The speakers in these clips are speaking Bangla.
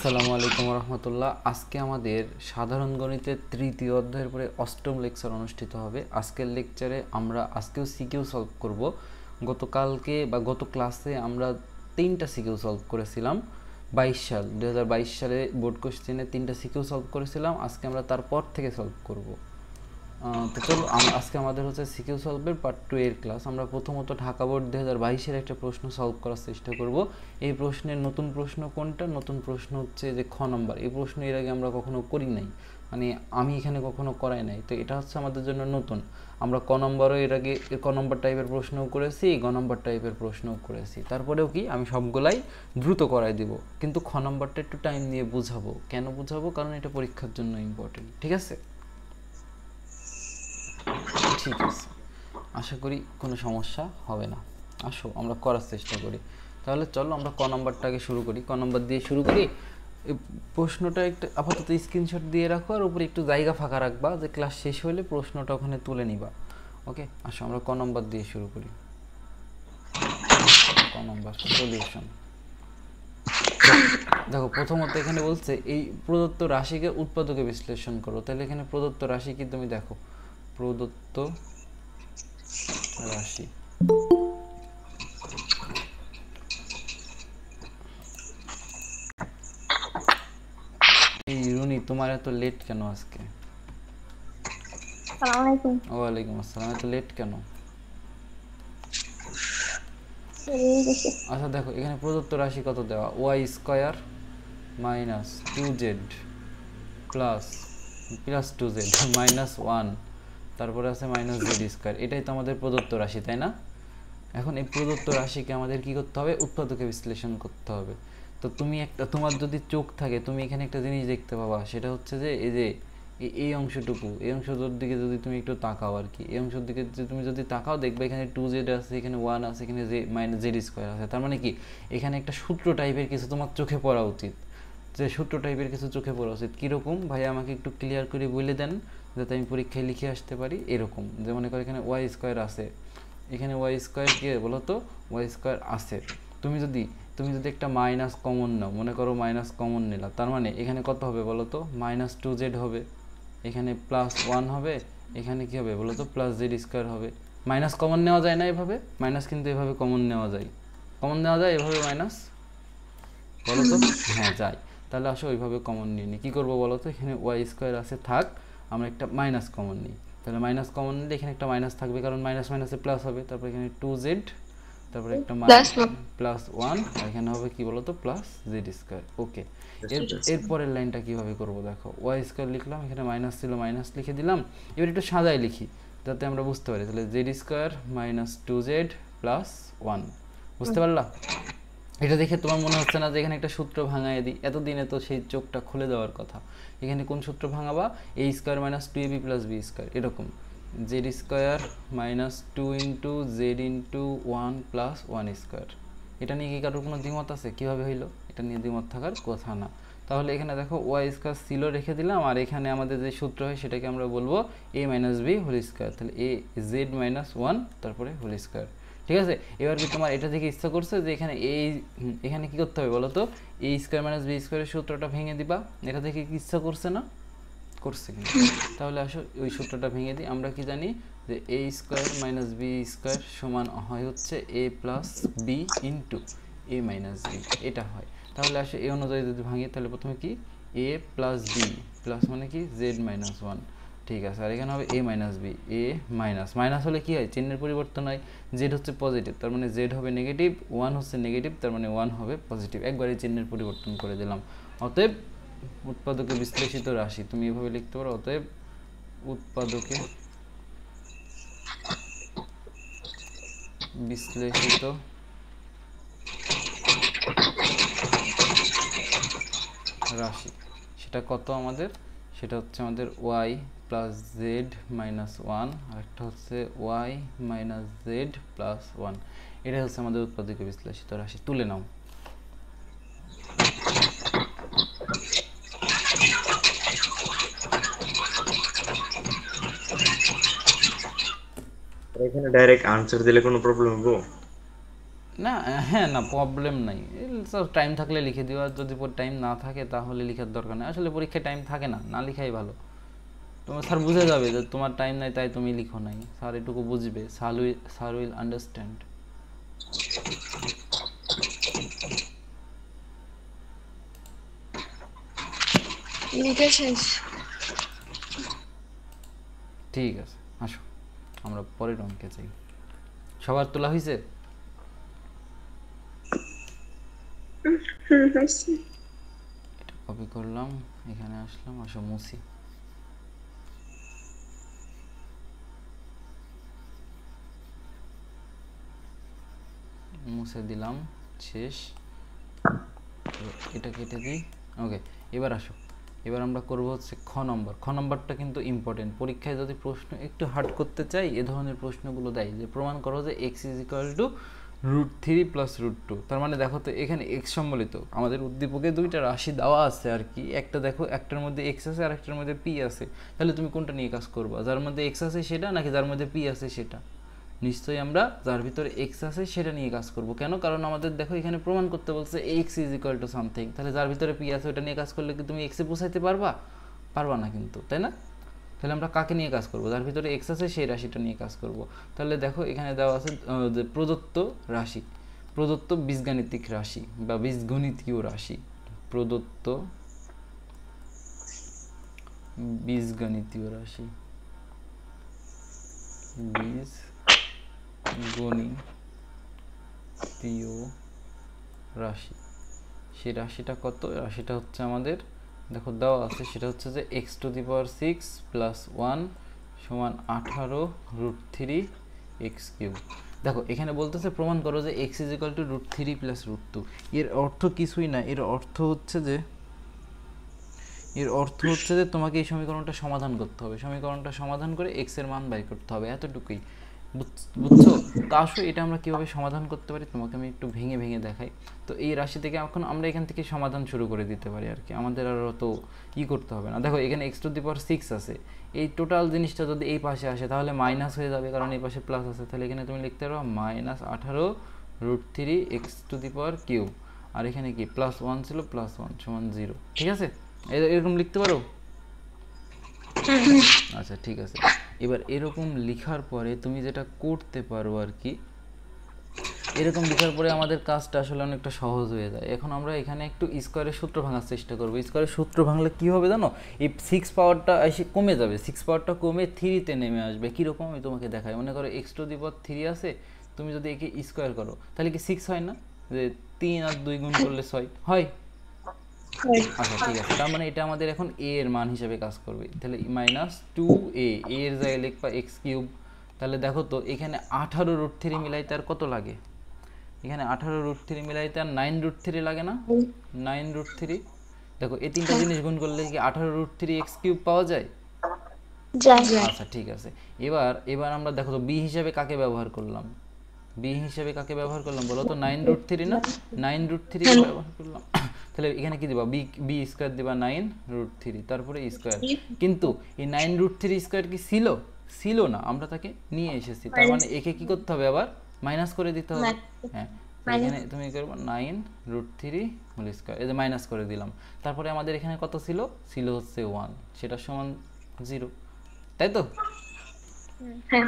আসসালামু আলাইকুম রহমতুল্লাহ। আজকে আমাদের সাধারণ গণিতের তৃতীয় অধ্যায়ের পরে অষ্টম লেকচার অনুষ্ঠিত হবে। আজকের লেকচারে আমরা আজকেও সিকিউ সলভ করব। গতকালকে বা গত ক্লাসে আমরা 3টা সিকিউ সলভ করেছিলাম। 2022 সালে বোর্ড কোশ্চেনে 3টা সিকিউ সলভ করেছিলাম। আজকে আমরা তারপর থেকে সলভ করব। তো চলো আজকে আমাদের হচ্ছে সিকিউ সলভের পার্ট 2 এর ক্লাস। আমরা প্রথমত ঢাকা বোর্ড 2022-এর একটা প্রশ্ন সলভ করার চেষ্টা করব। এই প্রশ্নের নতুন প্রশ্ন কোনটা? নতুন প্রশ্ন হচ্ছে যে খ নম্বর। এই প্রশ্ন এর আগে আমরা কখনো করি নাই, মানে আমি এখানে কখনো করাই নাই, তো এটা হচ্ছে আমাদের জন্য নতুন। আমরা ক নম্বরও এর আগে ক নম্বর টাইপের প্রশ্নও করেছি, গ নম্বর টাইপের প্রশ্নও করেছি। তারপরেও কি আমি সবগুলাই দ্রুত করাই দিব, কিন্তু খ নম্বরটা একটু টাইম নিয়ে বুঝাবো। কেন বুঝাবো? কারণ এটা পরীক্ষার জন্য ইম্পর্টেন্ট। ঠিক আছে? ঠিক আছে, আশা করি কোনো সমস্যা হবে না। আসো আমরা করার চেষ্টা করি। তাহলে চলো আমরা ক নম্বরটাকে শুরু করি। ক নম্বর দিয়ে শুরু করি। এই প্রশ্নটা একটু আপাতত স্ক্রিনশট দিয়ে রাখো, আর উপরে একটু জায়গা ফাঁকা রাখবা, যে ক্লাস শেষ হলে প্রশ্নটা ওখানে তুলে নিবা। ওকে, আসো আমরা ক নম্বর দিয়ে শুরু করি। ক নম্বর সলিউশন। দেখো, প্রথমত এখানে বলছে এই প্রদত্ত রাশিকে উৎপাদকে বিশ্লেষণ করো। তাহলে এখানে প্রদত্ত রাশি কি তুমি দেখো, প্রদত্ত রাশি। এই রুনি, তোমার এত লেট কেন আজকে? আসসালামু আলাইকুম। ওয়ালাইকুম আসসালাম। এত লেট কেন? আচ্ছা দেখো, এখানে প্রদত্ত রাশি কত দেওয়া? Y square minus 2z plus plus 2z minus 1, তারপরে আছে মাইনাস জেড স্কোয়ার। এটাই তো আমাদের প্রদত্ত রাশি, তাই না? এখন এই প্রদত্ত রাশিকে আমাদের কি করতে হবে? উৎপাদকে বিশ্লেষণ করতে হবে। তো তুমি একটা, তোমার যদি চোখ থাকে তুমি এখানে একটা জিনিস দেখতে পাবা, সেটা হচ্ছে যে এই যে এই অংশটুকু, এই অংশটার দিকে যদি তুমি একটু তাকাও আর কি, এই অংশের দিকে তুমি যদি তাকাও দেখবে এখানে 2z আছে, এখানে 1 আছে, এখানে যে মাইনাস জেড স্কোয়ার আছে। তার মানে কি এখানে একটা সূত্র টাইপের কিছু তোমার চোখে পড়া উচিত। যে সূত্র টাইপের কিছু চোখে পড়া উচিত। কীরকম ভাই আমাকে একটু ক্লিয়ার করে বলে দেন, যাতে আমি পরীক্ষায় লিখে আসতে পারি। এরকম যে মনে করো এখানে ওয়াই স্কোয়ার আছে, এখানে ওয়াই স্কোয়ার কি বলো তো? ওয়াই স্কোয়ার আছে। তুমি যদি একটা মাইনাস কমন নাও, মনে করো মাইনাস কমন নিলা, তার মানে এখানে কত হবে বলো তো? মাইনাস 2z হবে, এখানে প্লাস 1 হবে, এখানে কি হবে বলো তো? প্লাস জেড স্কোয়ার হবে। মাইনাস কমন নেওয়া যায় না এভাবে? মাইনাস কিন্তু এভাবে কমন নেওয়া যায়। কমন নেওয়া যায় এভাবে মাইনাস, বলো তো? হ্যাঁ যায়। তাহলে আসো ওইভাবে কমন নিয়ে নিই। কী করবো বলো তো? এখানে ওয়াই স্কোয়ার আছে, থাক, আমরা একটা মাইনাস কমন নিই। তাহলে মাইনাস কমন নিলে এখানে একটা মাইনাস থাকবে, কারণ মাইনাস মাইনাসে প্লাস হবে। তারপর এখানে 2z, তারপরে একটা প্লাস 1, আর এখানে হবে কি বলো তো? Plus Z square. ওকে, এরপরের লাইনটা কীভাবে করবো দেখো। ওয়াই স্কোয়ার লিখলাম, এখানে মাইনাস ছিল মাইনাস লিখে দিলাম। এবার একটু সাজায় লিখি যাতে আমরা বুঝতে পারি। তাহলে Z square minus 2z plus 1, বুঝতে পারলা? এটা দেখে তোমার মনে হচ্ছে না যে এখানে একটা সূত্র ভাঙায় দিই? এতদিনে তো সেই চোখটা খুলে দেওয়ার কথা। এখানে কোন সূত্র ভাঙাবা? A square minus 2ab plus B square, এরকম Z square minus 2 into Z into 1 plus 1 square. এটা নিয়ে কি কারোর কোনো দ্বিমত আছে? কীভাবে হইলো? এটা নিয়ে দ্বিমত থাকার কথা না। তাহলে এখানে দেখো ওয়াই স্কোয়ার ছিল রেখে দিলাম, আর এখানে আমাদের যে সূত্র হয় সেটাকে আমরা বলবো এ মাইনাস বি হোল স্কোয়ার। তাহলে এ জেড মাইনাস 1 তারপরে হোল স্কোয়ার। ঠিক আছে? এবার কি তোমার এটা থেকে ইচ্ছা করছে যে এখানে কি করতে হবে বলো তো? এ স্কোয়ার মাইনাস বি স্কোয়ারের সূত্রটা ভেঙে দিবা? এটা থেকে কি ইচ্ছা করছে না? করছে কিন্তু। তাহলে আসো ওই সূত্রটা ভেঙে দিই। আমরা কি জানি যে এ স্কোয়ার মাইনাস বি স্কোয়ার সমান হয় হচ্ছে এ প্লাস বি ইন্টু এ মাইনাস বি, এটা হয়। তাহলে আসো এই অনুযায়ী যদি ভাঙি, তাহলে প্রথমে কি এ প্লাস বি প্লাস মানে কি জেড মাইনাস 1, ঠিক আছে। আর এখানে হবে এ মাইনাস বি, এ মাইনাস মাইনাস হলে কি হয়? চিহ্নের পরিবর্তন হয়। জেড হচ্ছে পজিটিভ, তার মানে জেড হবে নেগেটিভ, 1 হচ্ছে নেগেটিভ, তার মানে 1 হবে পজিটিভ। একবারে চিহ্নের পরিবর্তন করে দিলাম। অতএব উৎপাদকে বিশ্লেষিত রাশি, তুমি এভাবে লিখতে পারো, অতএব উৎপাদকে বিশ্লেষিত রাশি, সেটা কত আমাদের? সেটা হচ্ছে আমাদের ওয়াই প্লাস জেড মাইনাস 1, আর একটা হচ্ছে ওয়াই মাইনাস জেড প্লাস 1। এটাই হচ্ছে আমাদের উৎপাদকে বিশ্লেষিত রাশি। তুলে নাও। এখানে ডাইরেক্ট আনসার দিলে কোনো প্রবলেম হবে? না হ্যাঁ না প্রবলেম নাই, টাইম থাকলে লিখে দিও, আর যদি টাইম না থাকে তাহলে লিখার দরকার নেই। আসলে পরীক্ষায় টাইম থাকে না, না লিখাই ভালো। তোমার স্যার বুঝে যাবে যে তোমার টাইম নাই তাই তুমি লিখো নাই, স্যার এটুকু বুঝবে, স্যার উইল আন্ডারস্ট্যান্ড। ঠিক আছে, আসো আমরা পরের অঙ্কে যাই। সবার তোলা হয়েছে? এটা কপি করলাম, এখানে আসলাম, আসো মুছি। মুছে দিলাম, শেষ। এটা কেটে দিই, ওকে। এবার আসো, এবার আমরা করব হচ্ছে খ নম্বর। খ নম্বরটা কিন্তু ইম্পর্টেন্ট, পরীক্ষায় যদি প্রশ্ন একটু হার্ড করতে চাই এ ধরনের প্রশ্নগুলো দেয়, যে প্রমাণ করো যে x is equal to √3 plus √2। তার মানে দেখো তো এখানে x সম্বলিত আমাদের উদ্দীপকে দুইটা রাশি দেওয়া আছে আর কি, একটা দেখো একটার মধ্যে x আছে আর একটার মধ্যে p আছে, তাহলে তুমি কোনটা নিয়ে কাজ করবা, যার মধ্যে x আছে সেটা নাকি যার মধ্যে p আছে সেটা? নিশ্চয়ই আমরা যার ভিতরে x আছে সেটা নিয়ে কাজ করব। কেন? কারণ আমাদের দেখো এখানে প্রমাণ করতে বলছে x is equal to something, তাহলে যার ভিতরে p আছে ওটা নিয়ে কাজ করলে কি তুমি x এ পৌঁছাইতে পারবা? পারবা না কিন্তু, তাই না? তাহলে আমরা কাকে নিয়ে কাজ করব? যার ভিতরে x আছে সেই রাশিটা নিয়ে কাজ করব। তাহলে দেখো এখানে দেওয়া আছে যে প্রদত্ত রাশি, প্রদত্ত বীজগাণিতিক রাশি বা বীজগণিতীয় রাশি, প্রদত্ত বীজগণিতীয় রাশি, বীজগণিতীয় রাশি। সেই রাশিটা কত? রাশিটা হচ্ছে আমাদের দেখো দেওয়া আছে, সেটা হচ্ছে যে x⁻6 + 1 = 18 √3 x³ দেখো এখানে বলতেছে প্রমাণ করো যে x ইজ ইকুয়াল টু √3 + √2। এর অর্থ কিছুই না, এর অর্থ হচ্ছে যে তোমাকে এই সমীকরণটা সমাধান করতে হবে, সমীকরণটা সমাধান করে x এর মান বাই করতে হবে, এতটুকুই। বুঝছো? তা আসো এটা আমরা কিভাবে সমাধান করতে পারি তোমাকে আমি একটু ভেঙে ভেঙে দেখাই। তো এই রাশি থেকে এখন আমরা এখান থেকে সমাধান শুরু করে দিতে পারি আর কি, আমাদের আর অত করতে হবে না। দেখো এখানে x⁻6 আছে, এই টোটাল জিনিসটা যদি এই পাশে আসে তাহলে মাইনাস হয়ে যাবে, কারণ এই পাশে প্লাস আছে, তাহলে এখানে তুমি লিখতে পারো -18 √3 x³ আর এখানে কি +1 ছিল, +1 = 0। ঠিক আছে, এরকম লিখতে পারো? আচ্ছা ঠিক আছে। এবার এরকম লেখার পরে তুমি যেটা করতে পারো আর কি, এরকম লেখার পরে আমাদের কাজটা আসলে অনেকটা সহজ হয়ে যায়। এখন আমরা এখানে একটু স্কোয়ারের সূত্র ভাঙার চেষ্টা করবো। স্কোয়ারের সূত্র ভাঙলে কী হবে জানো? এই 6 পাওয়ারটা এসে কমে যাবে, 6 পাওয়ারটা কমে 3-তে নেমে আসবে। কীরকম আমি তোমাকে দেখাই। মনে করো x⁻3 আছে, তুমি যদি একে স্কোয়ার করো তাহলে কি 6 হয় না? যে 3 আর 2 গুণ করলে 6 হয়। আচ্ছা ঠিক আছে, তার মানে এটা আমাদের এখন a এর মান হিসেবে কাজ করবে, তাহলে -2a, a এর জায়গায় লিখবা x³। তাহলে দেখো তো এখানে 18 √3 মিলাইতে আর কত লাগে? এখানে 18 √3 মিলাইতে আর 9 √3 লাগে না? 9 √3। দেখো এই তিনটা জিনিস গুণ করলে কি 18 √3 x³ পাওয়া যায়? আচ্ছা ঠিক আছে। এবার আমরা দেখো তো b হিসেবে কাকে ব্যবহার করলাম? b হিসেবে কাকে ব্যবহার করলাম বলো তো? 9 √3 না? 9 √3 কে ব্যবহার করলাম। তাহলে এখানে কি দিবা? b স্কয়ার দিবা 9 √3 তারপরে স্কয়ার। কিন্তু এই 9 √3 স্কয়ার কি ছিল না, আমরা তাকে নিয়ে এসেছি, তার মানে একে কি করতে হবে? আবার মাইনাস করে দিতে হবে। হ্যাঁ, এখানে তুমি করবে 9 √3 হোল স্কয়ার, এই যে মাইনাস করে দিলাম। তারপরে আমাদের এখানে কত ছিল হচ্ছে 1, সেটা সমান 0, তাই তো? হ্যাঁ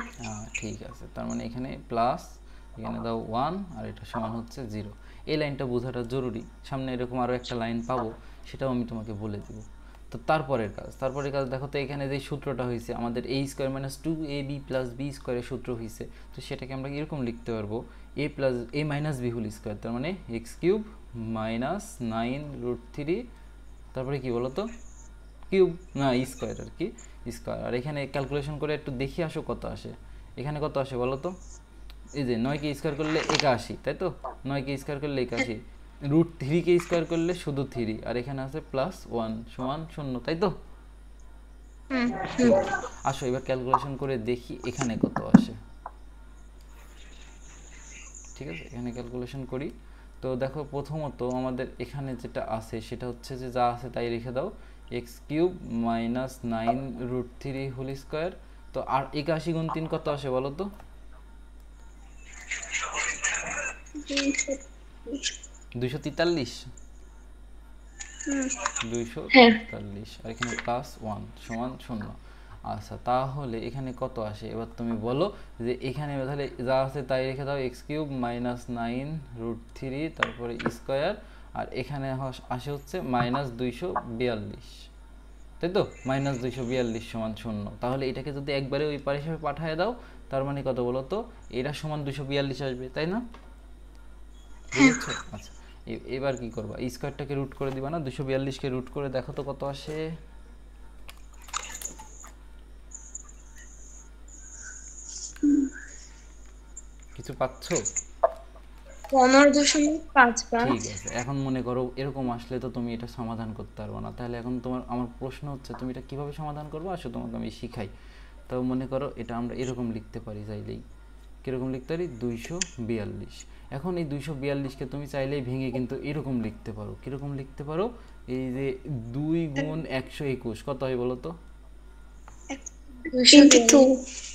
ঠিক আছে, তার মানে এখানে প্লাস, এখানে দাও 1 আর এটা সমান হচ্ছে 0। এই লাইনটা বোঝাটা জরুরি, সামনে এরকম আরও একটা লাইন পাবো, সেটাও আমি তোমাকে বলে দেব। তো তারপরের কাজ দেখো তো, এখানে যে সূত্রটা হয়েছে আমাদের a² - 2ab + b স্কোয়ারের সূত্র হয়েছে, তো সেটাকে আমরা এরকম লিখতে পারবো a - b হোল স্কোয়ার, তার মানে x³ - 9 √3 তারপরে কি বলো তো কিউব না স্কোয়ার আর কি, স্কোয়ার। আর এখানে ক্যালকুলেশন করে একটু দেখি আসো কত আসে। এখানে কত আসে বলো তো? এই যে 9 কে স্কোয়ার করলে 81, তাই তো? 9 কে স্কোয়ার করলে 81, √3 কে স্কোয়ার করলে শুধু 3, আর এখানে আছে +1 = 0, তাই তো? আসো এবার ক্যালকুলেশন করে দেখি এখানে কত আসে। ঠিক আছে, এখানে ক্যালকুলেশন করি। তো দেখো প্রথমত আমাদের এখানে যেটা আছে সেটা হচ্ছে যে যা আছে তাই রেখে দাও, x³ - 9 √3 হোল স্কোয়ার। তো আর 81 × 3 কত আসে বলো তো? 243 হ্যাঁ 243 আর এখানে প্লাস 1 সমান 0। আচ্ছা তাহলে এখানে কত আসে এবার তুমি বলো যে এখানে তাহলে যা আছে তাই রেখে দাও এক্স কিউব মাইনাস 9√3 তারপরে স্কোয়ার আর এখানে আসে হচ্ছে -242, তাই তো -242 সমান 0। তাহলে এটাকে যদি একবারে ওই পার হিসাবে পাঠিয়ে দাও তার মানে কত বলো তো এটা সমান 242 আসবে, তাই না? বুঝেছো? আচ্ছা এবার কি করবা স্কোয়ারটাকে রুট করে দিবা না 242কে রুট করে দেখো তো কত আসে। কিছু পাচ্ছো? 15.55 ঠিক আছে এখন মনে করো এরকম আসলে তো তুমি এটা সমাধান করতে পারবে না, তাহলে এখন তোমার আমার প্রশ্ন হচ্ছে তুমি এটা কিভাবে সমাধান করবে আসো তোমাকে আমি শিখাই। তাও মনে করো এটা আমরা এরকম লিখতে পারি চাইলেই, কীরকম লিখতে পারি 242। এখন এই 242কে তুমি চাইলেই ভেঙে কিন্তু এরকম লিখতে পারো, কীরকম লিখতে পারো এই যে 2 গুণ 121 কত হয় বলো তো?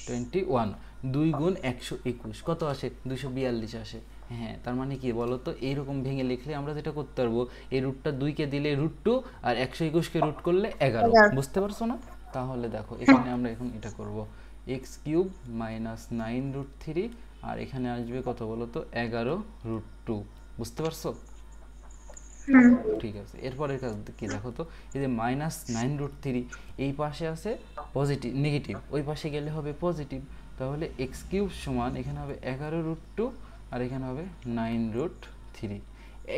21। 2 গুণ 121 কত আসে? 242 আসে। হ্যাঁ তার মানে কি বলো তো এইরকম ভেঙে লিখলে আমরা যেটা করতে পারবো এই রুটটা 2কে দিলে √2 আর 121কে রুট করলে 11, বুঝতে পারছো না? তাহলে দেখো এখানে আমরা এখন এটা করব এক্স কিউব মাইনাস 9√3 আর এখানে আসবে কত বলো তো 11√2, বুঝতে পারছো? ঠিক আছে এরপরের কাজ কি দেখো তো এই যে -9√3 এই পাশে আছে পজিটিভ নেগেটিভ ওই পাশে গেলে হবে পজিটিভ, তাহলে এক্স কিউব সমান এখানে হবে 11√2 আর এখানে হবে 9√3।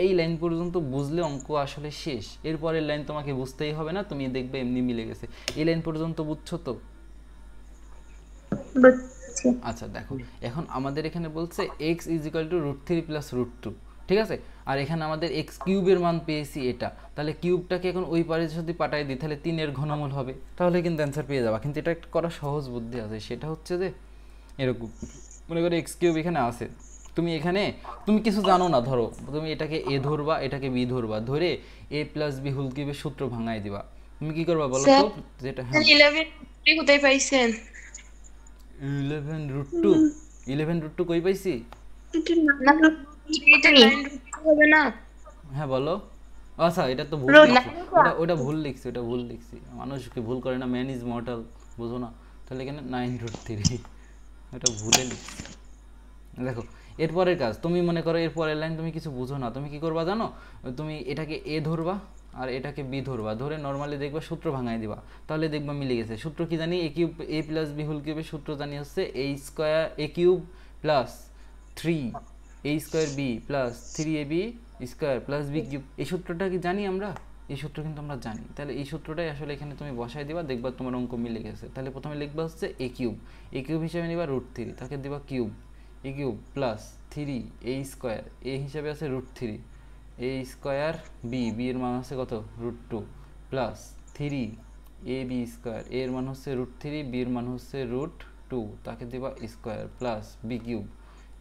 এই লাইন পর্যন্ত বুঝলে অঙ্ক আসলে শেষ, এরপরের লাইন তোমাকে বুঝতেই হবে না, তুমি দেখবে এমনি মিলে গেছে। এই লাইন পর্যন্ত বুঝছো তো? আচ্ছা দেখো এখন আমাদের এখানে বলছে x √3 + √2, ঠিক আছে? আর এখানে আমাদের এক্স কিউবের মান পেয়েছি এটা, তাহলে কিউবটাকে এখন ওই পারে যদি পাঠাই দিই তাহলে 3 এর ঘনমূল হবে, তাহলে কিন্তু অ্যান্সার পেয়ে যাবা। কিন্তু এটা একটা করা সহজ বুদ্ধি আছে, সেটা হচ্ছে যে এরকম মনে করো এক্স কিউব এখানে আছে, তুমি এখানে তুমি কিছু জানো না, ধরো তুমি এটাকে এ ধরবা এটাকে বি ধরবা, ধরে a + b হোল কিউবের সূত্র ভাঙাই দিবা। তুমি কি করবা বলো তো? যেটা হ্যাঁ 11 কোথায় পাইছেন? 11√2 11√2 কই পাইছি? না এটা লাইন হবে না হ্যাঁ বলো। আচ্ছা এটা তো ভুল রোড লিখছি, ওটা ভুল লিখছি, ওটা ভুল লিখছি, মানুষকে ভুল করে না, ম্যান ইজ মর্টাল, বুঝো না? তাহলে এখানে 9√3 এটা ভুলে লিখছি। দেখো এরপরের কাজ তুমি মনে করো এরপরের লাইন তুমি কিছু বুঝো না, তুমি কি করবা জানো? তুমি এটাকে এ ধরবা আর এটাকে বি ধরবা, ধরে নর্মালি দেখবা সূত্র ভাঙাই দিবা, তাহলে দেখবা মিলে গেছে। সূত্র কি জানি? a + b হোল কিউবের সূত্র জানি হচ্ছে a cube plus 3a² b plus 3ab square plus B cube. এই সূত্রটা কি জানি আমরা? এই সূত্র কিন্তু আমরা জানি, তাহলে এই সূত্রটাই আসলে এখানে তুমি বসাই দিবা, দেখবা তোমার অঙ্ক মিলে গেছে। তাহলে প্রথমে লিখবা হচ্ছে a কিউব হিসেবে নিবা √3, তাকে দিবা cube a cube plus 3a² a হিসাবে আছে √3 a² b এর মান আছে কত √2 প্লাস 3ab² এর মান হচ্ছে √3 b এর মান হচ্ছে √2 তাকে দিবা স্কোয়ার প্লাস বি কিউব,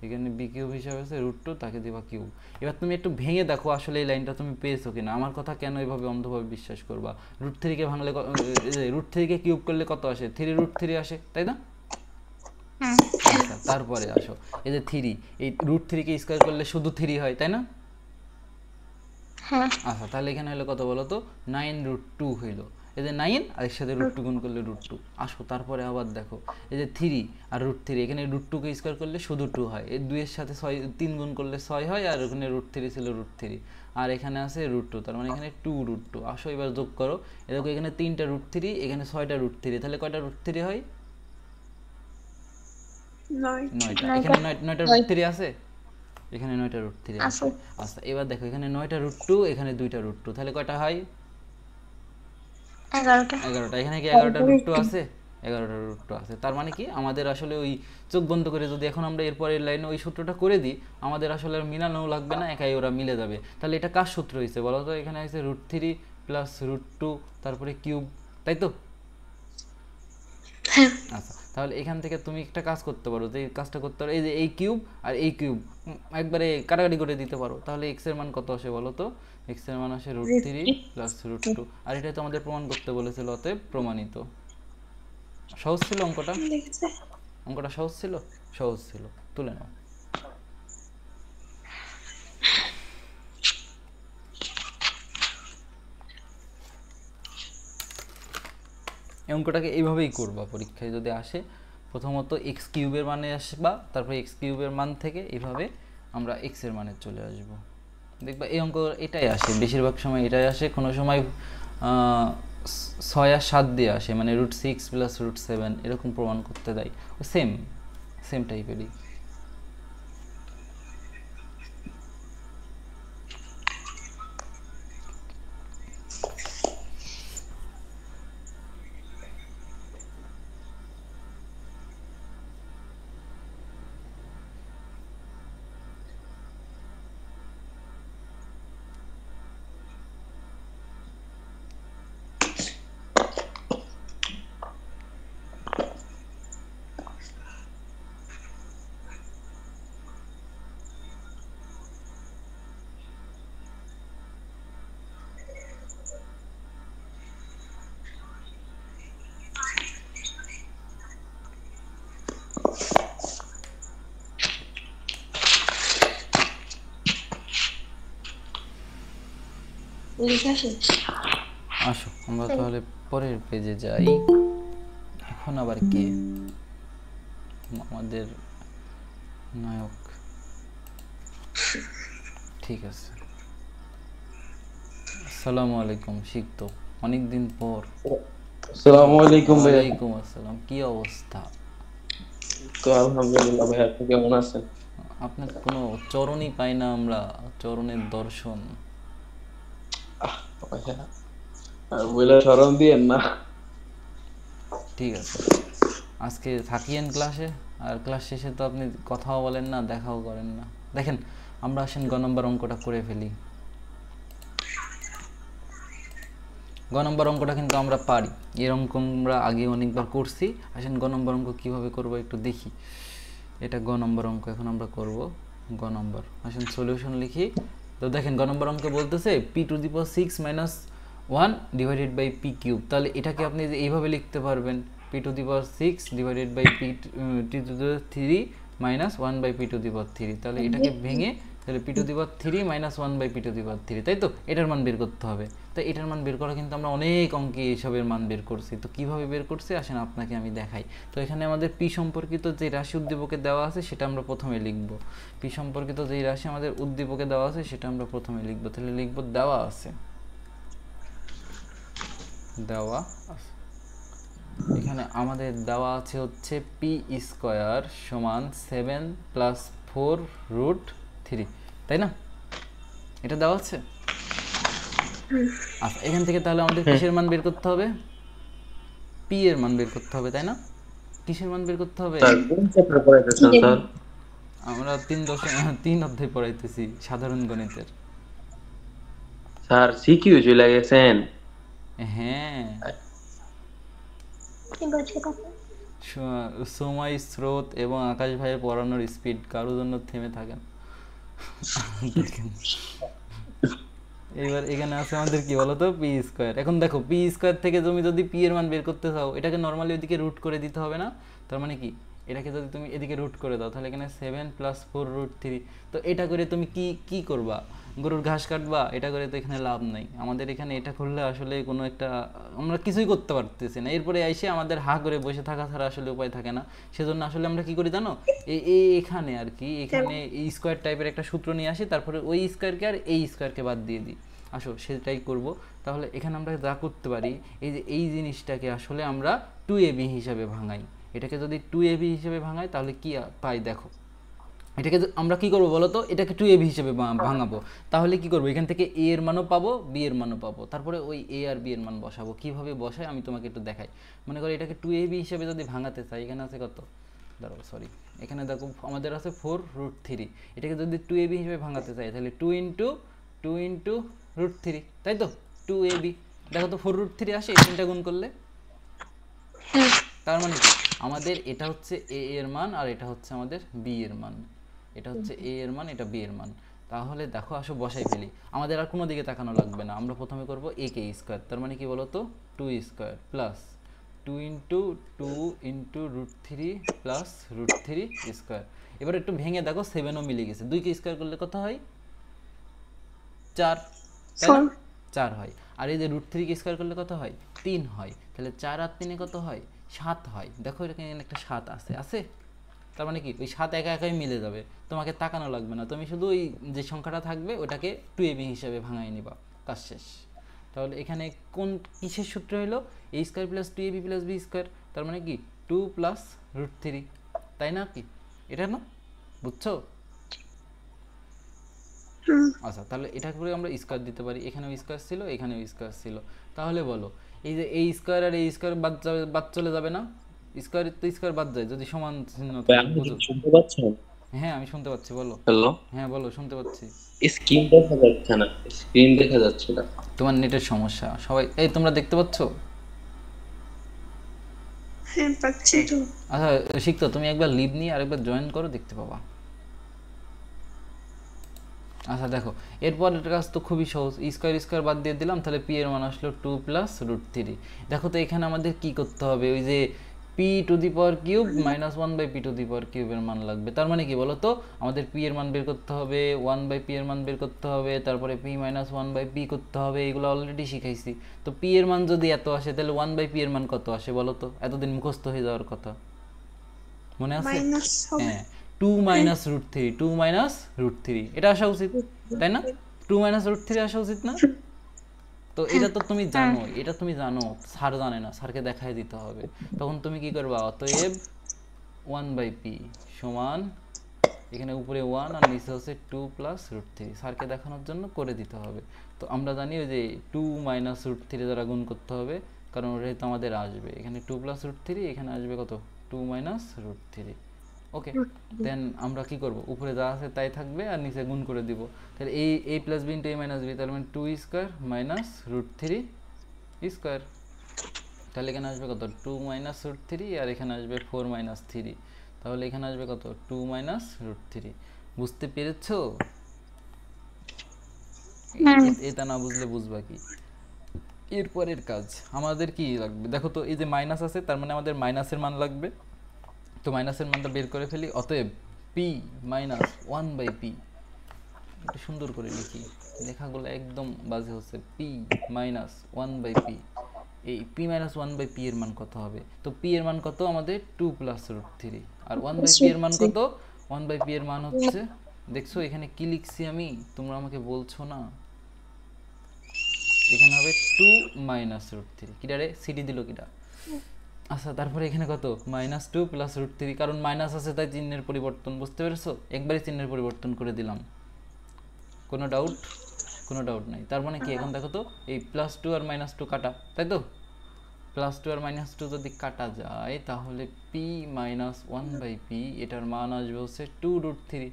এখানে বি কিউব হিসাবে আছে √2 তাকে দিবা কিউব। এবার তুমি একটু ভেঙে দেখো আসলে এই লাইনটা তুমি পেয়েছো কিনা, আমার কথা কেন এভাবে অন্ধভাবে বিশ্বাস করবা? √3কে ভাঙলে √3কে কিউব করলে কত আসে? 3√3 আসে, তাই না? আচ্ছা তারপরে আসো এই যে 3 এই √3কে স্কোয়ার করলে শুধু 3 হয়, তাই না? আচ্ছা তাহলে এখানে হলো কত বলো তো 9√2 হইলো, এই যে 9 আর এর সাথে √2 গুণ করলে √2। আসো তারপরে আবার দেখো এই যে 3 আর √3 এখানে √2 কে স্কোয়ার করলে শুধু 2 হয়, এই 2 এর সাথে 6 3 গুণ করলে 6 হয় আর ওখানে √3 ছিল √3 আর এখানে আছে √2, তার মানে এখানে 2√2। আসো এবার যোগ করো, এই দেখো এখানে 3টা √3 এখানে 6টা √3, তাহলে কয়টা √3 হয়? 9টা। এখানে 9টা √3 আছে, এখানে 9টা √3 আছে। আচ্ছা এবার দেখো এখানে 9টা √2 এখানে 2টা √2, তাহলে কয়টা হয়? 11টা। এখানে কি 11টা √2 আছে? 11টা √2 আছে, তার মানে কি আমাদের আসলে ওই চোখ বন্ধ করে যদি এখন আমরা এরপরের লাইনে ওই সূত্রটা করে দিই আমাদের আসলে আর মিলানোও লাগবে না, একাই ওরা মিলে যাবে। তাহলে এটা কার সূত্র হয়েছে বলো তো? এখানে আছে √3 প্লাস √2 তারপরে কিউব, তাই তো? আচ্ছা তাহলে এখান থেকে তুমি একটা কাজ করতে পারো, যে কাজটা করতে পারো এই যে এই কিউব আর এই কিউব একবারে কাটাকাটি করে দিতে পারো, তাহলে এক্স এর মান কত আসে বলো তো? এক্স এর মান আসে √3 প্লাস √2, আর এটা তো আমাদের প্রমাণ করতে বলেছিল, অতএব প্রমাণিত। সহজ ছিল অঙ্কটা? অঙ্কটা সহজ ছিল? সহজ ছিল, তুলে নাও। এই অঙ্কটাকে এইভাবেই করবা পরীক্ষায় যদি আসে, প্রথমত এক্স কিউবের মানে আসবা, তারপর এক্স কিউবের মান থেকে এইভাবে আমরা এক্স এর মানে চলে আসব। দেখবা এই অঙ্ক এটাই আসে, বেশিরভাগ সময় এটাই আসে। কোনো সময় 6 আর 7 দিয়ে আসে, মানে √6 + √7 এরকম প্রমাণ করতে দেয়, সেম সেম টাইপেরই। লেখা শেষ। আসো আমরা তাহলে পরের পেজে যাই। এখন আবার কে আমাদের নায়ক? ঠিক আছে, আসসালামু আলাইকুম। শিখতো অনেকদিন পর। আসসালামু আলাইকুম ভাইয়া। ওয়ালাইকুম আসসালাম, কি অবস্থা? তো আলহামদুলিল্লাহ ভাইয়া, আপনি কেমন আছেন? আপনার কোনো চরণই পাই না আমরা, চরণের দর্শন। ভাইয়া আর বলে শরম দিয়েন না। ঠিক আছে, আজকে থাকিয়েন ক্লাসে, আর ক্লাস শেষে তো আপনি কথাও বলেন না, দেখাও করেন না। দেখেন আমরা আসেন গ নম্বর অঙ্কটা করে ফেলি। গ নম্বর অঙ্কটা কিন্তু আমরা পারি, এর অঙ্ক আমরা আগে অনেকবার করছি। আসেন গ নম্বর অঙ্ক কীভাবে করবো একটু দেখি। এটা গ নম্বর অঙ্ক, এখন আমরা করব গ নম্বর। আসেন সলিউশন লিখি। তো দেখেন গ নম্বর অঙ্কে বলতেছে p⁶ - 1 divided by p cube. তাহলে এটাকে আপনি এইভাবে লিখতে পারবেন, p⁶ divided by p⁻³ - 1 by p⁻³। তাহলে এটাকে ভেঙে তাহলে p⁻³ - 1 বাই p⁻³, তাই তো? এটার মান বের করতে হবে। তো এটার মান বের করা কিন্তু আমরা অনেক অঙ্কে এইসবের মান বের করছি। তো কিভাবে বের করছি আসেন আপনাকে আমি দেখাই। তো এখানে আমাদের পি সম্পর্কিত যে রাশি উদ্দীপকে দেওয়া আছে সেটা আমরা প্রথমে লিখব। পি সম্পর্কিত যে রাশি আমাদের উদ্দীপকে দেওয়া আছে সেটা আমরা প্রথমে লিখব। তাহলে লিখব দেওয়া আছে, দেওয়া আছে। এখানে আমাদের দেওয়া আছে হচ্ছে p² = 7 + 4√3, তাই না? এটা দেওয়া আছে। আচ্ছা, এখান থেকে তাহলে আমাদের কিসের মান বের করতে হবে? পি এর মান বের করতে হবে, তাই না? কিসের মান বের করতে হবে? স্যার কোন চ্যাপ্টার পড়াইতেছেন স্যার? আমরা 3 অধ্যায় পড়াইতেছি সাধারণ গণিতের। স্যার সিকিউ চলে গেছেন? হ্যাঁ, সময়, স্রোত এবং আকাশ ভাইয়ের পড়ানোর স্পিড কারোর জন্য থেমে থাকে না। দেখেন এইবার এখানে আছে আমাদের কি বলতো, p²। এখন দেখো p² থেকে তুমি যদি p এর মান বের করতে চাও, এটাকে নর্মালি ওইদিকে রুট করে দিতে হবে না? তার মানে কি, এটাকে যদি তুমি এদিকে রুট করে দাও তাহলে এখানে 7 + 4√3। তো এটা করে তুমি কি করবা? গরুর ঘাস কাটবা? এটা করে তো এখানে লাভ নাই আমাদের। এখানে এটা করলে আসলে কোনো একটা আমরা কিছুই করতে পারতেছি না। এরপরে এসে আমাদের হা করে বসে থাকা ছাড়া আসলে উপায় থাকে না। সেজন্য আসলে আমরা কি করি জানো, এখানে আর কি, এখানে এই স্কোয়ার টাইপের একটা সূত্র নিয়ে আসি, তারপরে ওই স্কোয়ারকে আর এই স্কোয়ারকে বাদ দিয়ে দিই। আসো সেটাই করব। তাহলে এখানে আমরা যা করতে পারি, এই যে এই জিনিসটাকে আসলে আমরা 2ab হিসাবে ভাঙাই। এটাকে যদি 2ab হিসেবে ভাঙাই তাহলে কি পাই দেখো। এটাকে আমরা কি করব বলো তো, এটাকে 2ab হিসেবে ভাঙাবো। তাহলে কি করব, এখান থেকে a এর মানও পাবো, b এর মানও পাবো। তারপরে ওই a আর b এর মান বসাবো। কিভাবে বসাই আমি তোমাকে একটু দেখাই। মনে করো এটাকে 2ab হিসেবে যদি ভাঙাতে চাই, এখানে আছে কত, দাঁড়াও সরি, এখানে দেখো আমাদের আছে 4√3। এটাকে যদি 2ab হিসেবে ভাঙাতে চাই তাহলে 2 × √3, তাই তো? 2ab, দেখো তো 4√3 আসে এই তিনটা গুণ করলে। তার মানে আমাদের এটা হচ্ছে a এর মান আর এটা হচ্ছে আমাদের b এর মান। এটা হচ্ছে a এর মান, এটা b এর মান। তাহলে দেখো আসো বসাই ফেলি। আমাদের আর কোনো দিকে তাকানো লাগবে না, আমরা প্রথমে করব a কে স্কয়ার। তার মানে কি বলো তো, 2² প্লাস 2 × 2 × √3 প্লাস √3²। এবার একটু ভেঙে দেখো 7ও মিলে গেছে। 2 কে স্কয়ার করলে কত হয়? 4, তাই না? 4 হয়। আর এই যে √3 কে স্কয়ার করলে কত হয়? 3 হয়, তাহলে 4 আর 3 কত হয় 7 হয়। দেখো এখানে একটা 7 আছে, আছে, তার মানে কি ওই 7 একা একাই মিলে যাবে, তোমাকে তাকানো লাগবে না, তুমি শুধু ওই যে সংখ্যাটা থাকবে ওটাকে 2ab হিসাবে ভাঙাই নিবা, কাজ শেষ। তাহলে এখানে কোন কিসের সূত্র হলো a square plus 2ab plus b square, তার মানে কি 2 প্লাস √3, তাই না কি, এটা না, বুঝছো? আচ্ছা, তাহলে এটা করে আমরা স্কয়ার দিতে পারি, এখানেও স্কয়ার ছিল এখানেও স্কয়ার ছিল। তাহলে বলো এই যে এই স্কয়ার আর এই স্কয়ার বাদ চলে যাবে না, স্কয়ার তো স্কয়ার বাদ যায় যদি সমান চিহ্ন ভাই থাকে, আপনি কি বুঝো? শুনতে পাচ্ছেন? হ্যাঁ আমি শুনতে পাচ্ছি, বলো। হ্যালো, হ্যাঁ বলো, শুনতে পাচ্ছি। স্ক্রিন দেখা যাচ্ছে না, স্ক্রিন দেখা যাচ্ছে না। তোমার নেটের সমস্যা, সবাই এই তোমরা দেখতে পাচ্ছ? হ্যাঁ পাচ্ছি তো। আচ্ছা শিখতো, তুমি একবার লিভ নিয়ে আরেকবার জয়েন করো, দেখতে পাবা। আচ্ছা দেখো, এরপরের কাজ তো খুবই সহজ, স্কয়ার স্কয়ার বাদ দিয়ে দিলাম, তাহলে পি এর মান আসলো 2 প্লাস √3। দেখো তো এখানে আমাদের কি করতে হবে, ওই যে P to the power cube minus 1/p to the power কিউবের মান লাগবে। তার মানে কি বলো তো, আমাদের পি এর মান বের করতে হবে, 1/p এর মান বের করতে হবে, তারপরে পি মাইনাস 1/p করতে হবে, এগুলো অলরেডি শিখাইছি। তো পি এর মান যদি এত আসে তাহলে 1/p এর মান কত আসে বলো তো, এতদিন মুখস্থ হয়ে যাওয়ার কথা, মনে আছে? মাইনাস হবে। হ্যাঁ 2 মাইনাস √3, 2 মাইনাস √3 এটা আসা উচিত, তাই না? 2 মাইনাস √3 আসা উচিত না? তো এটা তো তুমি জানো, এটা তুমি জানো, স্যার জানে না, স্যারকে দেখাই দিতে হবে। তখন তুমি কি করবা, অতএব 1/p সমান, এখানে উপরে 1 আর নিচে হচ্ছে 2 প্লাস √3, স্যারকে দেখানোর জন্য করে দিতে হবে। তো আমরা জানি ওই যে 2 মাইনাস √3 দ্বারা গুণ করতে হবে, কারণ ওটাই তো আমাদের আসবে, এখানে 2 প্লাস √3, এখানে আসবে কত 2 মাইনাস √3। ওকে, দেন আমরা কি করব, উপরে যা আছে তাই থাকবে আর নিচে গুণ করে দিব। তাহলে a plus b into a minus b, তার মানে 2 স্কয়ার মাইনাস √3 স্কয়ার। তাহলে এখানে আসবে কত 2 মাইনাস √3 আর এখানে আসবে 4 মাইনাস 3, তাহলে এখানে আসবে কত 2 মাইনাস √3। বুঝতে পেরেছো? এটা না বুঝলে বুঝবা কি? এরপরের কাজ আমাদের কি লাগবে, দেখো তো এই যে মাইনাস আছে, তার মানে আমাদের মাইনাসের মান লাগবে। তো মাইনাসের মানটা বের করে ফেলি, অতএব পি মাইনাস 1/p, একটু সুন্দর করে লিখি, লেখাগুলো একদম বাজে হচ্ছে, পি মাইনাস 1/p। এই পি মাইনাস 1/p এর মান কত হবে, তো পি এর মান কত আমাদের 2 প্লাস √3, আর 1/p এর মান কত, 1/p এর মান হচ্ছে, দেখছো এখানে কি লিখছি আমি, তোমরা আমাকে বলছো না, এখানে হবে 2 মাইনাস √3, কিটা রে সিডি দিল কিটা। আচ্ছা তারপরে এখানে কত -2 প্লাস √3, কারণ মাইনাস আছে তাই চিহ্নের পরিবর্তন, বুঝতে পেরেছো? একবারই চিহ্নের পরিবর্তন করে দিলাম, কোনো ডাউট? কোনো ডাউট নাই। তার মানে কি, এখন দেখো তো এই +2 আর -2 কাটা, তাই তো? +2 আর -2 যদি কাটা যায় তাহলে p মাইনাস 1/p এটার মান আসবে হচ্ছে 2√3,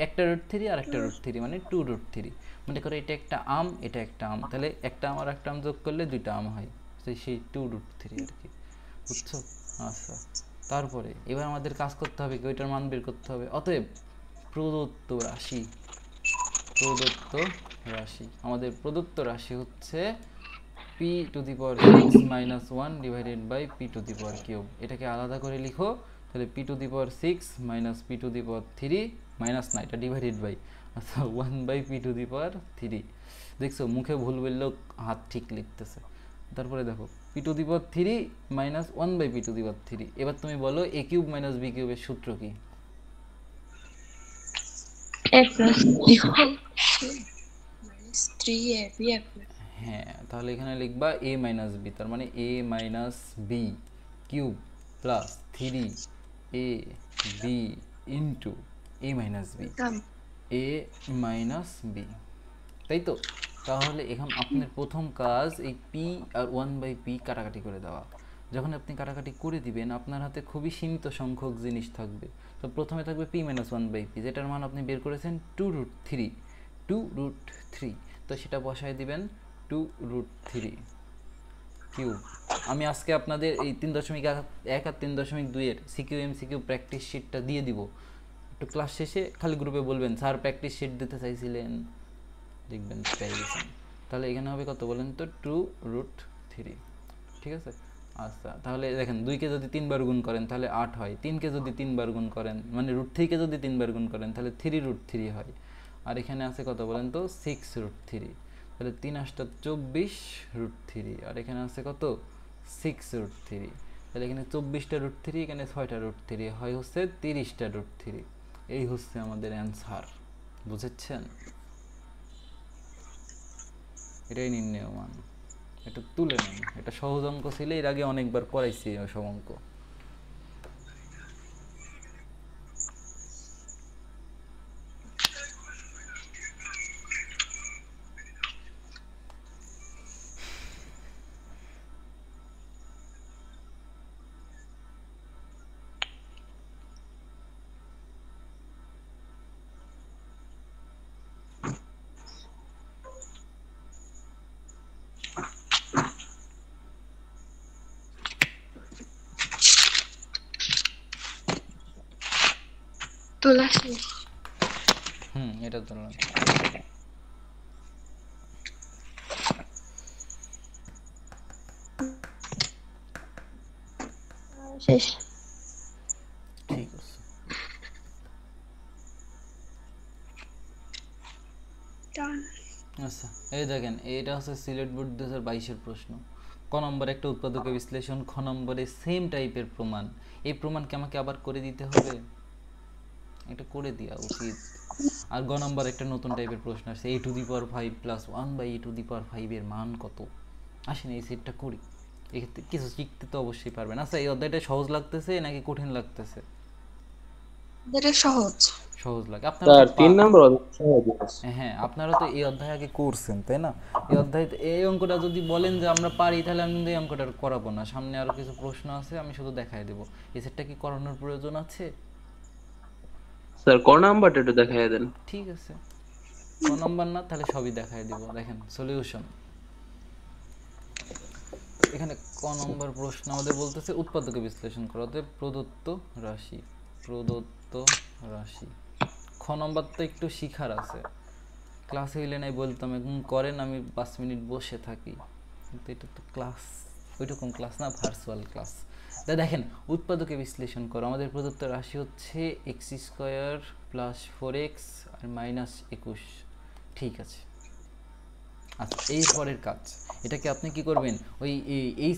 একটা √3 আর একটা √3 মানে 2√3। মনে করো এটা একটা আম, এটা একটা আম, তাহলে একটা আম আর একটা আম যোগ করলে দুইটা আম হয়, সেই 2√3 আর কি, বুঝছো? আচ্ছা তারপরে এবার আমাদের কাজ করতে হবে কি, ওইটার মান বের করতে হবে। অতএব প্রদত্ত রাশি, প্রদত্ত রাশি, আমাদের প্রদত্ত রাশি হচ্ছে p to the power 6 minus 1 divided by p to the power cube. এটাকে আলাদা করে লিখো, তাহলে p to the power 6 minus p to the power 3, minus না এটা ডিভাইডেড বাই, আচ্ছা 1/p টু দি পাওয়ার 3। দেখছো মুখে ভুল বললেও হাত ঠিক লিখতেছে। তারপরে দেখো p to the power 3 minus 1/p to the power 3। এবার তুমি বলো a কিউব মাইনাস b কিউবের সূত্র কি? হ্যাঁ তাহলে এখানে লিখবা a মাইনাস b, তার মানে a minus b cube plus 3ab into a minus b, a minus b, তাই তো? তাহলে এখন আপনার প্রথম কাজ এই p আর 1/p কাটাকাটি করে দেওয়া। যখন আপনি কাটাকাটি করে দিবেন আপনার হাতে খুবই সীমিত সংখ্যক জিনিস থাকবে। তো প্রথমে থাকবে p মাইনাস 1/p, যেটার মান আপনি বের করেছেন 2√3, তো সেটা বসায় দিবেন 2√3 কিউব। আমি আজকে আপনাদের এই 3.1 আর 3.2 এর সিকিউ এমসিকিউ প্র্যাকটিস শিটটা দিয়ে দিব, একটু ক্লাস শেষে খালি গ্রুপে বলবেন স্যার প্র্যাকটিস শিট দিতে চাইছিলেন, দেখবেন পেয়ে গেছেন। তাহলে এখানে হবে কত বলেন তো 2√3, ঠিক আছে? আচ্ছা তাহলে দেখেন 2কে যদি 3 বার গুণ করেন তাহলে 8 হয়, 3কে যদি 3 বার গুণ করেন মানে √3কে যদি 3 বার গুণ করেন তাহলে 3√3 হয়, আর এখানে আছে কত বলেন তো 6√3, তাহলে 3 8 24 √3, আর এখানে আছে কত 6√3। তাহলে এখানে 24টা √3, এখানে 6টা √3, হয় হচ্ছে 30টা √3। এই হচ্ছে আমাদের অ্যান্সার। বুঝেছেন? এটাই নির্ণয় মান। এটা তুলে নেন, এটা সহজ অঙ্ক ছিল, এর আগে অনেকবার করাইছি সব অঙ্ক। তোলা শেষ। এটা তুললাম। শেষ। ঠিক আছে। আচ্ছা, এই দেখেন, এটা হচ্ছে সিলেট বোর্ড 2022-এর প্রশ্ন। ক নম্বরে একটা উৎপাদকের বিশ্লেষণ, খ নম্বরে সেম টাইপের প্রমাণ। এই প্রমাণকে আমাকে আবার করে দিতে হবে, এটা করে দেওয়া উচিত। আর গ নম্বর একটা নতুন টাইপের প্রশ্ন আসছে, a⁵ প্লাস 1/a⁵ এর মান কত। আসেন এই সেটটা করি, এক্ষেত্রে কিছু শিখতে তো অবশ্যই পারবেন। আচ্ছা, এই অধ্যায়টা সহজ লাগতেছে নাকি কঠিন লাগতেছে? এটা সহজ। সহজ লাগে আপনারা স্যার তো 3 নম্বর সহজ আছে। হ্যাঁ, আপনারা তো এই অধ্যায় আগে করছেন, তাই না? এই অধ্যায় এই অঙ্কটা যদি বলেন যে আমরা পারি, তাহলে আমি কিন্তু এই অঙ্কটা করাবো না। সামনে আরো কিছু প্রশ্ন আছে, আমি শুধু দেখাই দেবো। এই সেটটা কি করানোর প্রয়োজন আছে? স্যার ক নাম্বারটা একটু দেখাইয়া দেন। ঠিক আছে, ক নম্বর না, তাহলে সবই দেখাই দিব। দেখেন সলিউশন, এখানে ক নম্বর প্রশ্ন আমাদের বলতেছে উৎপাদকে বিশ্লেষণ করো। অতএব প্রদত্ত রাশি, খ নম্বর তো একটু শিখার আছে। ক্লাসে হইলে নাই বলতাম, এখন করেন, আমি 5 মিনিট বসে থাকি, কিন্তু এটা তো ক্লাস, ওইরকম ক্লাস না, ভার্চুয়াল ক্লাস। দেখেন, উৎপাদকে বিশ্লেষণ করো। আমাদের প্রদত্ত রাশি হচ্ছে x² প্লাস 4x আর মাইনাস 21। ঠিক আছে। আচ্ছা, এই পরের কাজ, এটাকে আপনি কি করবেন, ওই a²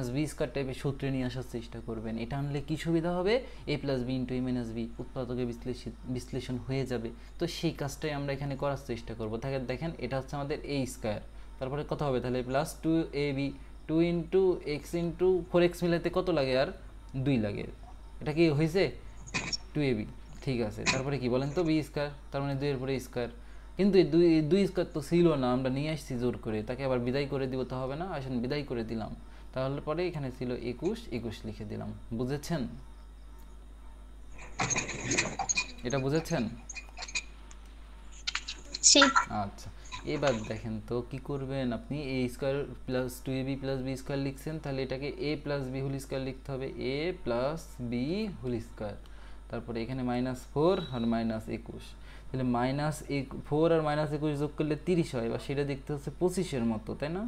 - b² টাইপের সূত্রে নিয়ে আসার চেষ্টা করবেন। এটা আনলে কি সুবিধা হবে, a + b × a - b উৎপাদকে বিশ্লেষণ হয়ে যাবে। তো সেই কাজটাই আমরা এখানে করার চেষ্টা করব। দেখেন, এটা হচ্ছে আমাদের a², তারপরে কত হবে তাহলে প্লাস 2ab, 2 × x × 4x মিলাতে কত লাগে, আর 2 লাগে। এটা কি হয়েছে 2ab। ঠিক আছে, তারপরে কি বলেন তো, b², তার মানে 2 এর পরে স্কয়ার। কিন্তু এই দুই স্কয়ার তো ছিল না, আমরা নিয়ে আসছি জোর করে, তাকে আবার বিদায় করে দিব তো হবে না। আসেন বিদায় করে দিলাম, তাহলে পরে এখানে ছিল 21 লিখে দিলাম। বুঝেছেন? এটা বুঝেছেন? আচ্ছা, এবার দেখেন তো কি করবেন আপনি। a² plus 2ab plus b² লিখছেন, তাহলে এটাকে a plus b whole square লিখতে হবে, a plus b whole square. তারপরে এখানে -4 আর -21, তাহলে -4 আর -21 যোগ করলে 30 হয়, বা সেটা দেখতে হচ্ছে 25-এর মতো, তাই না?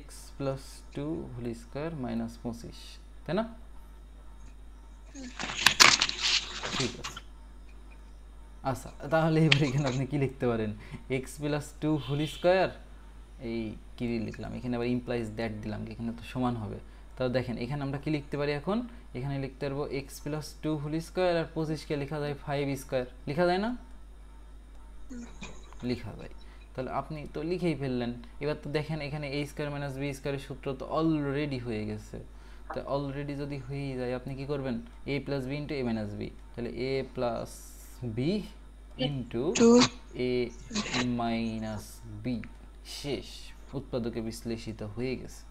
x plus 2 whole square minus 25, তাই না? ঠিক আছে। আচ্ছা, তাহলে এবার এখানে আপনি কি লিখতে পারেন, x প্লাস 2 হোল স্কয়ার, এই কি লিখলাম, এখানে আবার ইমপ্লাইজ দ্যাট দিলাম, এখানে তো সমান হবে। তাহলে দেখেন, এখানে আমরা কি লিখতে পারি এখন, এখানে লিখতে পারবো x প্লাস 2 হোল স্কয়ার, আর 25কে লেখা যায় 5² লেখা যায় না? লেখা যায়। তাহলে আপনি তো লিখেই ফেললেন। এবার তো দেখেন, এখানে a² - b² এর সূত্র তো অলরেডি হয়ে গেছে। তো অলরেডি যদি হয়ে যায়, আপনি কি করবেন, a plus b × a - b, তাহলে a plus b into a minus b, শেষ। উৎপাদকে বিশ্লেষিত হয়ে গেছে।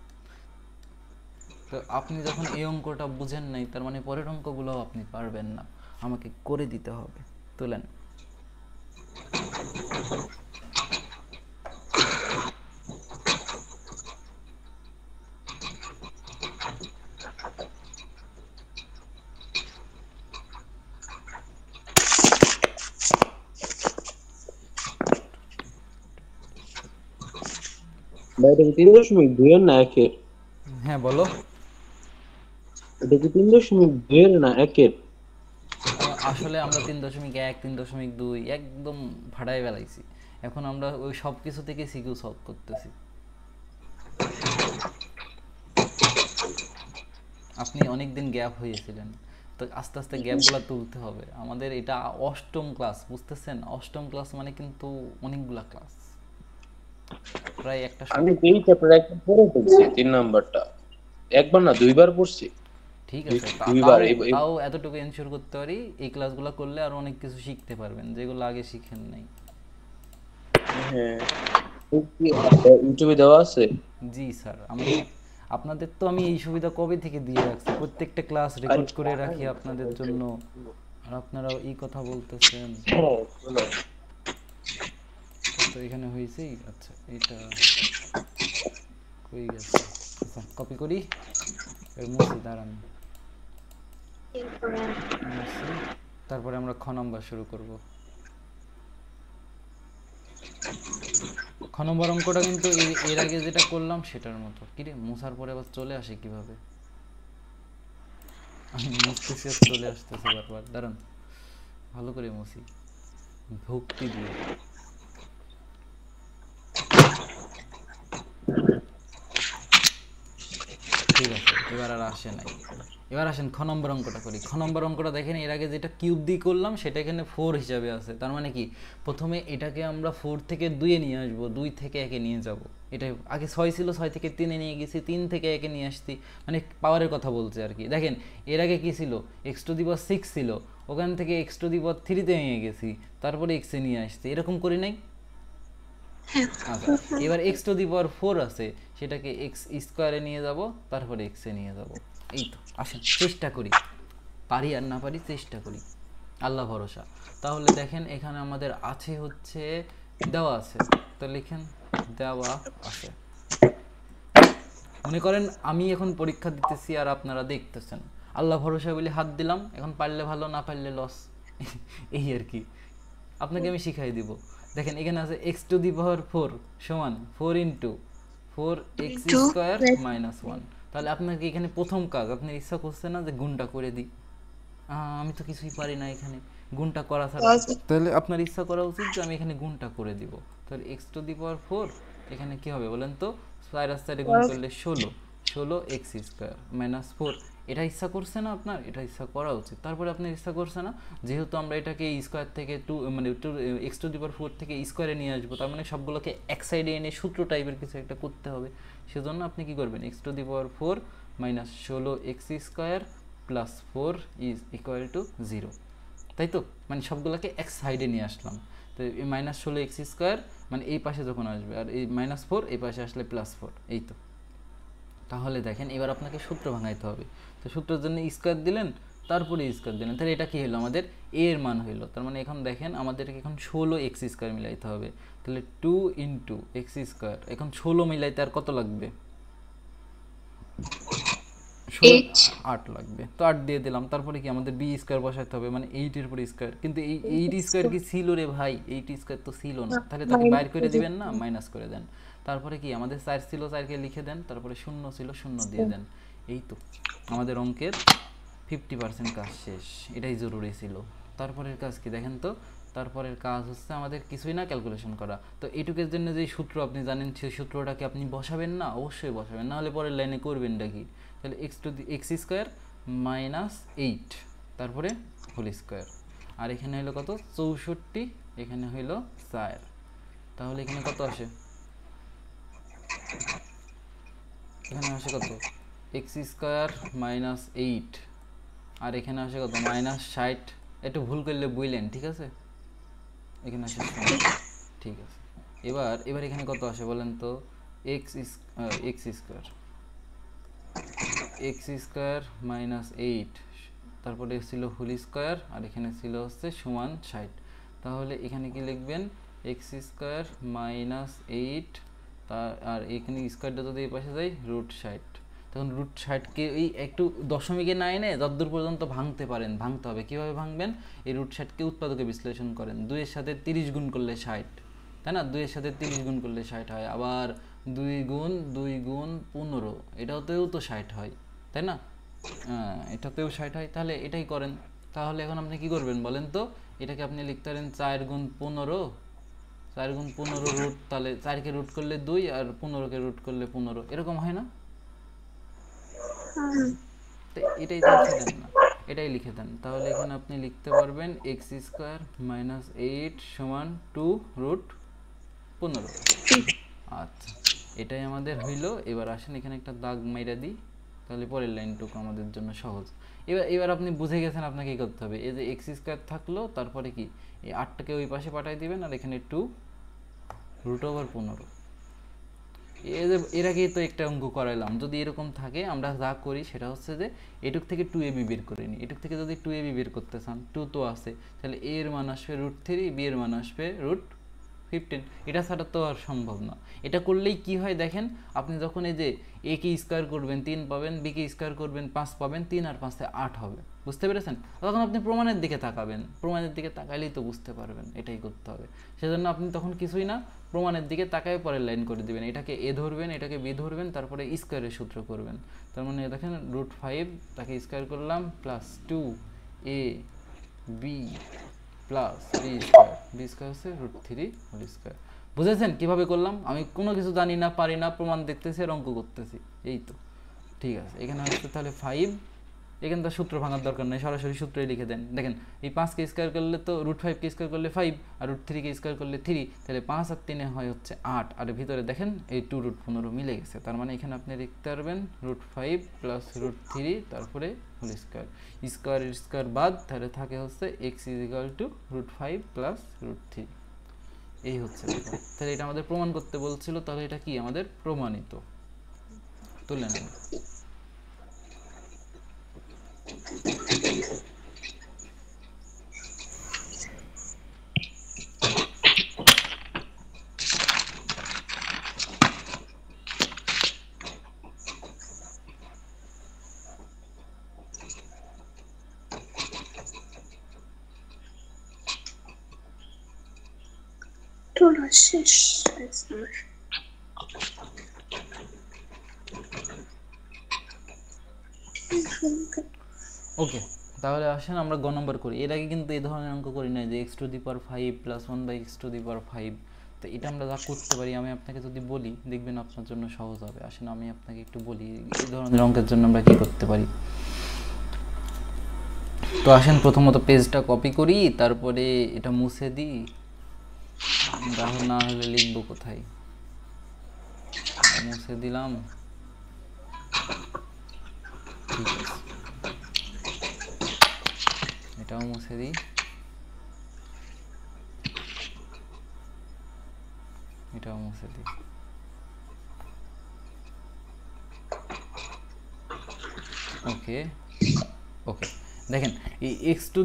তো আপনি যখন এই অঙ্কটা বুঝেন নাই, তার মানে পরের অঙ্কগুলো আপনি পারবেন না, আমাকে করে দিতে হবে। তোলেন। ভাই এটা কি 3.2 এর না 1 এর? হ্যাঁ বলো। এটা কি 3.2 এর না 1 এর? আসলে আমরা 3.1, 3.2 একদম ভাড়ায় বেলাইছি। এখন আমরা ওই সব কিছু থেকে সিকিউ সলভ করতেছি। আপনি অনেক দিন গ্যাপ হয়েছিলেন, তো আস্তে আস্তে গ্যাপগুলো তুলতে হবে। আমাদের এটা অষ্টম ক্লাস, বুঝতেছেন? অষ্টম ক্লাস মানে কিন্তু অনেকগুলা ক্লাস, প্রায় একটা আমি এই চ্যাপ্টার একবার পড়ে ফেলছি 3 নাম্বারটা, একবার না 2বার পড়ছি। ঠিক আছে, দুইবার তাও এই- এই- তাও এতটুকু এনশিওর করতে পারি এই ক্লাসগুলো করলে আর অনেক কিছু শিখতে পারবেন যেগুলো আগে শিখেন নাই। হ্যাঁ, ইউটিউবে দেওয়া আছে। জি স্যার, আমি আপনাদের তো আমি এই সুবিধা কবে থেকে দিয়ে রাখছি, প্রত্যেকটা ক্লাস আরে রেকর্ড করে রাখি আপনাদের জন্য, আর আপনারা এই কথা বলতেছেন। হ্যাঁ, শোনো। তো এখানে হয়েছেই, আচ্ছা এটা কই গেছে, আচ্ছা কপি করি, এর মুছি দাঁড়ান, মুছি, তারপরে আমরা খ নম্বর শুরু করব। খ নম্বর অঙ্কটা কিন্তু এর আগে যেটা করলাম সেটার মতো। কিরে মুছার পরে আবার চলে আসে কিভাবে? আমি মুছতেছি আর চলে আসতেছে বারবার, দাঁড়ান ভালো করে মুছি ভক্তি দিয়ে। ঠিক আছে, এবার আর আসে নাই। এবার আসেন খ নম্বর অঙ্কটা করি। খ নম্বর অঙ্কটা দেখেন, এর আগে যেটা কিউব দিয়ে করলাম সেটা এখানে 4 হিসাবে আছে। তার মানে কি, প্রথমে এটাকে আমরা 4 থেকে 2 এ নিয়ে আসবো, 2 থেকে 1 এ নিয়ে যাব। এটাই আগে 6 ছিল, 6 থেকে 3 এ নিয়ে গেছি, 3 থেকে 1 এ নিয়ে আসছি, মানে পাওয়ারের কথা বলছে আর কি। দেখেন এর আগে কি ছিল, x⁻6 ছিল, ওখান থেকে x⁻3 তে নিয়ে গেছি, তারপরে x এ নিয়ে আসছি, এরকম করি নাই? আচ্ছা, এবার x⁻4 আছে, সেটাকে x স্কোয়ারে নিয়ে যাব, তারপরে x এ নিয়ে যাব। এই তো, আসেন চেষ্টা করি, পারি আর না পারি চেষ্টা করি, আল্লাহ ভরসা। তাহলে দেখেন এখানে আমাদের আছে হচ্ছে, দেওয়া আছে, তো লিখেন দেওয়া আছে। মনে করেন আমি এখন পরীক্ষা দিতেছি আর আপনারা দেখতেছেন, আল্লাহ ভরসা বলে হাত দিলাম, এখন পারলে ভালো, না পারলে লস, এই আর কি। আপনাকে আমি শিখাই দিব। দেখেন এখানে আছে x⁴ সমান 4 ইন্টু 4x² - 1। তাহলে আপনাকে এখানে প্রথম কাজ, আপনার ইচ্ছা করছে না যে গুণটা করে দিই, আমি তো কিছুই পারি না এখানে গুণটা করা ছাড়া, তাহলে আপনার ইচ্ছা করা উচিত যে আমি এখানে গুণটা করে দিব। তাহলে x⁴ এখানে কি হবে বলেন তো, 4 আর 4 গুণ করলে 16x² - 4। এটা ইচ্ছা করছে না আপনার, এটা ইচ্ছা করা উচিত। তারপরে আপনার ইচ্ছা করছে না, যেহেতু আমরা এটাকে স্কোয়ার থেকে 2 মানে x⁴ থেকে স্কোয়ারে নিয়ে আসবো, তার মানে সবগুলোকে এক সাইডে এনে সূত্র টাইপের কিছু একটা করতে হবে। সেজন্য আপনি কি করবেন, x⁴ - 16x² + 4 = 0, তাই তো? মানে সবগুলোকে এক সাইডে নিয়ে আসলাম। তো এই -16x² মানে এই পাশে যখন আসবে, আর এই -4 এই পাশে আসলে +4, এই তো। তাহলে দেখেন এবার আপনাকে সূত্র ভাঙাইতে হবে। তো সূত্রের জন্য স্কোয়ার দিলেন, তারপরে স্কোয়ার দিলেন, তাহলে এটা কি হলো, আমাদের a এর মান হইলো। তার মানে এখন দেখেন আমাদেরকে এখন 16x² মিলাইতে হবে। তাহলে 2 × x², এখন 16 মিলাইতে আর কত লাগবে? 8 লাগবে, তো 8 দিয়ে দিলাম। তারপরে কি আমাদের b² বসাতে হবে, মানে 8 এর উপরে স্কোয়ার, কিন্তু এই 8² কি ছিল রে ভাই? 8² তো ছিল না, তাহলে তাকে বাইর করে দিবেন না, মাইনাস করে দেন। তারপরে কি আমাদের 4 ছিল, 4কে লিখে দেন, তারপরে 0 ছিল, 0 দিয়ে দেন। এই তো আমাদের অঙ্কের 50% কাজ শেষ, এটাই জরুরি ছিল। তারপরের কাজ কি দেখেন তো, তারপরের কাজ হচ্ছে আমাদের কিছুই না, ক্যালকুলেশন করা। তো এইটুকের জন্য যে সূত্র আপনি জানেন, সেই সূত্রটাকে আপনি বসাবেন না, অবশ্যই বসাবেন, নাহলে পরের লাইনে করবেনটা কি? তাহলে x² - 8, তারপরে হোল স্কোয়ার, আর এখানে হলো কত 64, এখানে হইলো 4। তাহলে এখানে কত আসে, এখানে আসে কত, x² - 8, আর এখানে আসে কত -60। একটু ভুল করলে বুঝলেন, ঠিক আছে? এখানে আসে 0, ঠিক আছে। এবার এখানে কত আসে বলেন তো, x² - 8, তারপরে ছিল হোল স্কোয়ার, আর এখানে ছিল হচ্ছে সমান 60। তাহলে এখানে কি লিখবেন, x² - 8, আর এখানে স্কোয়ারটা যদি এই পাশে যায় √60। তখন √60কে এই একটু দশমিকে না এনে যতদূর পর্যন্ত ভাঙতে পারেন ভাঙতে হবে। কীভাবে ভাঙবেন, এই √60কে উৎপাদকে বিশ্লেষণ করেন, 2 এর সাথে 30 গুণ করলে 60, তাই না? 2 এর সাথে 30 গুণ করলে 60 হয়, আবার 2 × 2 × 15, এটাতেও তো 60 হয়, তাই না? এটাতেও 60 হয়, তাহলে এটাই করেন। তাহলে এখন আপনি কি করবেন বলেন তো, এটাকে আপনি লিখতে পারেন 4 × 15, 4 × 15 রুট, তাহলে 4কে রুট করলে 2 আর 15কে রুট করলে 15, এরকম হয় না? তো এটাই তো লিখে দেন না, এটাই লিখে দেন। তাহলে এখানে আপনি লিখতে পারবেন এক্স স্কোয়ার মাইনাস 8 সমান 2√15। আচ্ছা, এটাই আমাদের হইলো। এবার আসেন এখানে একটা দাগ মাইরা দিই, তাহলে পরের লাইনটুকু আমাদের জন্য সহজ। এবার আপনি বুঝে গেছেন আপনাকে কী করতে হবে। এই যে এক্স স্কোয়ার থাকলো, তারপরে কি এই 8টাকে ওই পাশে পাঠিয়ে দিবেন, আর এখানে 2√15। এই যে এর আগেই তো একটা অঙ্ক করাইলাম। যদি এরকম থাকে আমরা যা করি সেটা হচ্ছে যে এটুক থেকে 2ab বের করে নিই। এটুক থেকে যদি 2ab বের করতে চান, 2 তো আছে, তাহলে a এর মান আসবে √3, b এর মান আসবে √15। এটা ছাড়া তো আর সম্ভব না। এটা করলেই কি হয় দেখেন, আপনি যখন এই যে a কে স্কোয়ার করবেন 3 পাবেন, b কে স্কোয়ার করবেন 5 পাবেন, 3 আর 5 8 হবে। বুঝতে পেরেছেন? তখন আপনি প্রমাণের দিকে তাকাবেন, প্রমাণের দিকে তাকাইলেই তো বুঝতে পারবেন। এটাই করতে হবে। সেজন্য আপনি তখন কিছুই না, প্রমাণের দিকে তাকায় পরের লাইন করে দিবেন। এটাকে a ধরবেন, এটাকে b ধরবেন, তারপরে স্কোয়ারের সূত্র করবেন। তার মানে দেখেন √5 তাকে স্কোয়ার করলাম plus 2ab plus b square হচ্ছে √3 হোল স্কোয়ার। বুঝেছেন কিভাবে করলাম? আমি কোনো কিছু জানি না, পারি না, প্রমাণ দেখতেছি আর অঙ্ক করতেছি, এই তো। ঠিক আছে, এখানে হচ্ছে তাহলে 5। এখানে তো সূত্র ভাঙার দরকার নেই, সরাসরি সূত্রই লিখে দেন। দেখেন এই 5কে স্কোয়ার করলে তো √5কে স্কোয়ার করলে 5, আর √3কে স্কোয়ার করলে 3, তাহলে 5 আর 3 হয় হচ্ছে 8, আর ভিতরে দেখেন এই 2√15 মিলে গেছে। তার মানে এখানে আপনি লিখতে পারবেন √5 প্লাস √3 তারপরে হোল স্কোয়ার, স্কোয়ার বাদ, তাহলে থাকে হচ্ছে x √5 প্লাস √3। এই হচ্ছে ব্যাপার। তাহলে এটা আমাদের প্রমাণ করতে বলছিল, তাহলে এটা কি আমাদের প্রমাণিত। তুলে নেন। শেষ। ওকে, তাহলে আসেন আমরা গ নম্বর করি। এর আগে কিন্তু এই ধরনের অঙ্ক করি না, যে x⁵ প্লাস 1/x⁵। তো এটা আমরা যা করতে পারি, আমি আপনাকে যদি বলি দেখবেন আপনার জন্য সহজ হবে। আসেন আমি আপনাকে একটু বলি এই ধরনের অঙ্কের জন্য আমরা কি করতে পারি। তো আসেন প্রথমত পেজটা কপি করি, তারপরে এটা মুছে দিই। না হলে লিখবো কোথায়, মুছে দিলাম। ঠিক আছে, এটাও মুছে দিই, এটাও মুছে দিই। ওকে ওকে, দেখেন এই x⁵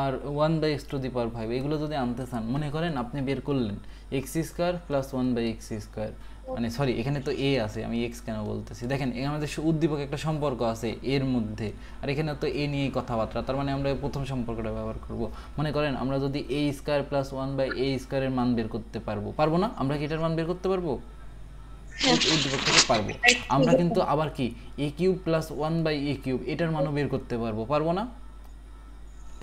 আর 1/x⁵ এগুলো যদি আনতে চান, মনে করেন আপনি বের করলেন x² প্লাস 1/x², মানে সরি এখানে তো a আছে, আমি x কেন বলতেছি, দেখেন এখানে আমাদের উদ্দীপক একটা সম্পর্ক আছে এর মধ্যে, আর এখানে তো a নিয়েই কথাবার্তা। তার মানে আমরা প্রথম সম্পর্কটা ব্যবহার করব। মনে করেন আমরা যদি a² প্লাস 1/a² এর মান বের করতে পারবো না? আমরা কি এটার মান বের করতে পারবো? উদ্দীপক থেকে পারবো। আমরা কিন্তু আবার কি a³ প্লাস 1/a³ এটার মানও বের করতে পারবো না?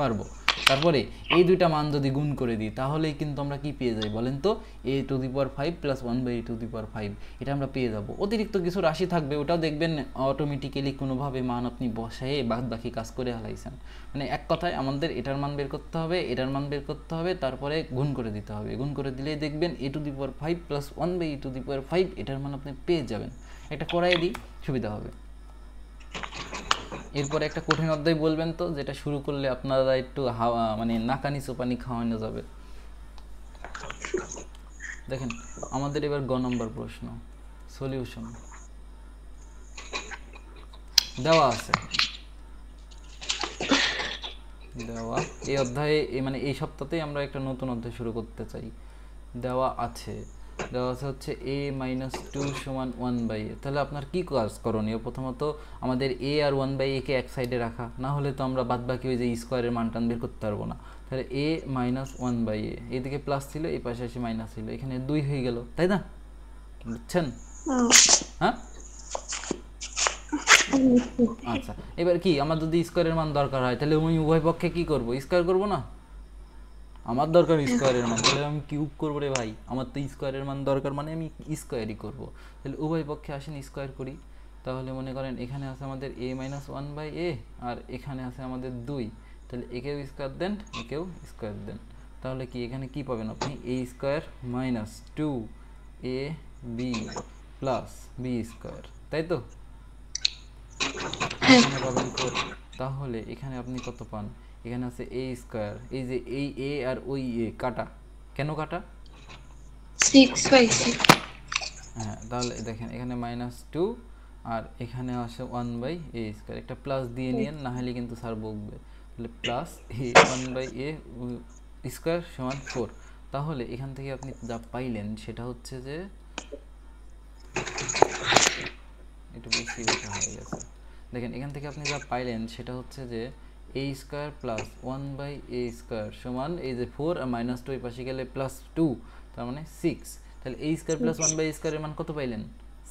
পারবো। তারপরে এই দুইটা মান যদি গুণ করে দিই, তাহলেই কিন্তু আমরা কি পেয়ে যাই বলেন তো, a⁵ প্লাস 1/a⁵, এটা আমরা পেয়ে যাব। অতিরিক্ত কিছু রাশি থাকবে, ওটাও দেখবেন অটোমেটিক্যালি কোনোভাবে মান আপনি বসায়ে বাদ বাকি কাজ করে হালাইছেন। মানে এক কথায় আমাদের এটার মান বের করতে হবে, এটার মান বের করতে হবে, তারপরে গুণ করে দিতে হবে। গুণ করে দিলেই দেখবেন a⁵ প্লাস 1/a⁵ এটার মান আপনি পেয়ে যাবেন। এটা করাই দিই, সুবিধা হবে। এরপরে একটা কঠিন অধ্যায় বলবেন তো, যেটা শুরু করলে আপনারা একটু হাওয়া মানে নাকানি চোপানি খাওয়ানো যাবে। দেখেন আমাদের এবার গ নম্বর প্রশ্ন, সলিউশন দেওয়া আছে। দেওয়া এই অধ্যায়ে মানে এই সপ্তাহতেই আমরা একটা নতুন অধ্যায় শুরু করতে চাই। দেওয়া আছে হচ্ছে a-2 সমান 1/a। তাহলে আপনার কি কাজ করণীয়? প্রথমত আমাদের a আর 1/a কে এক সাইডে রাখা, না হলে তো আমরা বাদ বাকি ওই যে স্কোয়ারের মান টান বের করতে পারবো না। তাহলে a - 1/a, এইদিকে প্লাস ছিল, এই পাশে এসে মাইনাস ছিল, এখানে 2 হয়ে গেল, তাই না? বুঝছেন? হ্যাঁ আচ্ছা, এবার কি আমার যদি স্কোয়ারের মান দরকার হয়, তাহলে আমি উভয় পক্ষে কি করব? স্কোয়ার করব না? আমার দরকার স্কোয়ারের মান, তাহলে আমি কিউব করবো রে ভাই। আমার তো স্কোয়ারের মান দরকার, মানে আমি স্কোয়ারই করব। তাহলে উভয় পক্ষে আসেন স্কোয়ার করি। তাহলে মনে করেন এখানে আছে আমাদের a মাইনাস ওয়ান বাই এ, আর এখানে আছে আমাদের 2, তাহলে একেও স্কোয়ার দেন, একেও স্কোয়ার দেন। তাহলে কি এখানে কি পাবেন আপনি, a square minus 2ab plus B square, তাই তো? এখানে পাবেন 4। তাহলে এখানে আপনি কত পান, এখানে আছে a স্কোয়ার, এই যে এই a আর ওই a কাটা, কেন কাটা? 6/6। হ্যাঁ, তাহলে দেখেন এখানে -2 আর এখানে আসে 1/a স্কয়ার, একটা প্লাস দিয়ে নিয়েন, না হলে কিন্তু স্যার বকবে। তাহলে প্লাস a 1/a স্কয়ার সমান 4। তাহলে এখান থেকে আপনি যা পাইলেন সেটা হচ্ছে যে, একটু বেশি লেখা হয়ে গেছে, দেখেন এখান থেকে আপনি যা পাইলেন সেটা হচ্ছে যে a square plus 1/a square সমান, এই যে 4 আর -2 এই পাশে গেলে +2, তার মানে 6। তাহলে a স্কয়ার প্লাস 1/a স্কয়ারের মান কত পাইলেন,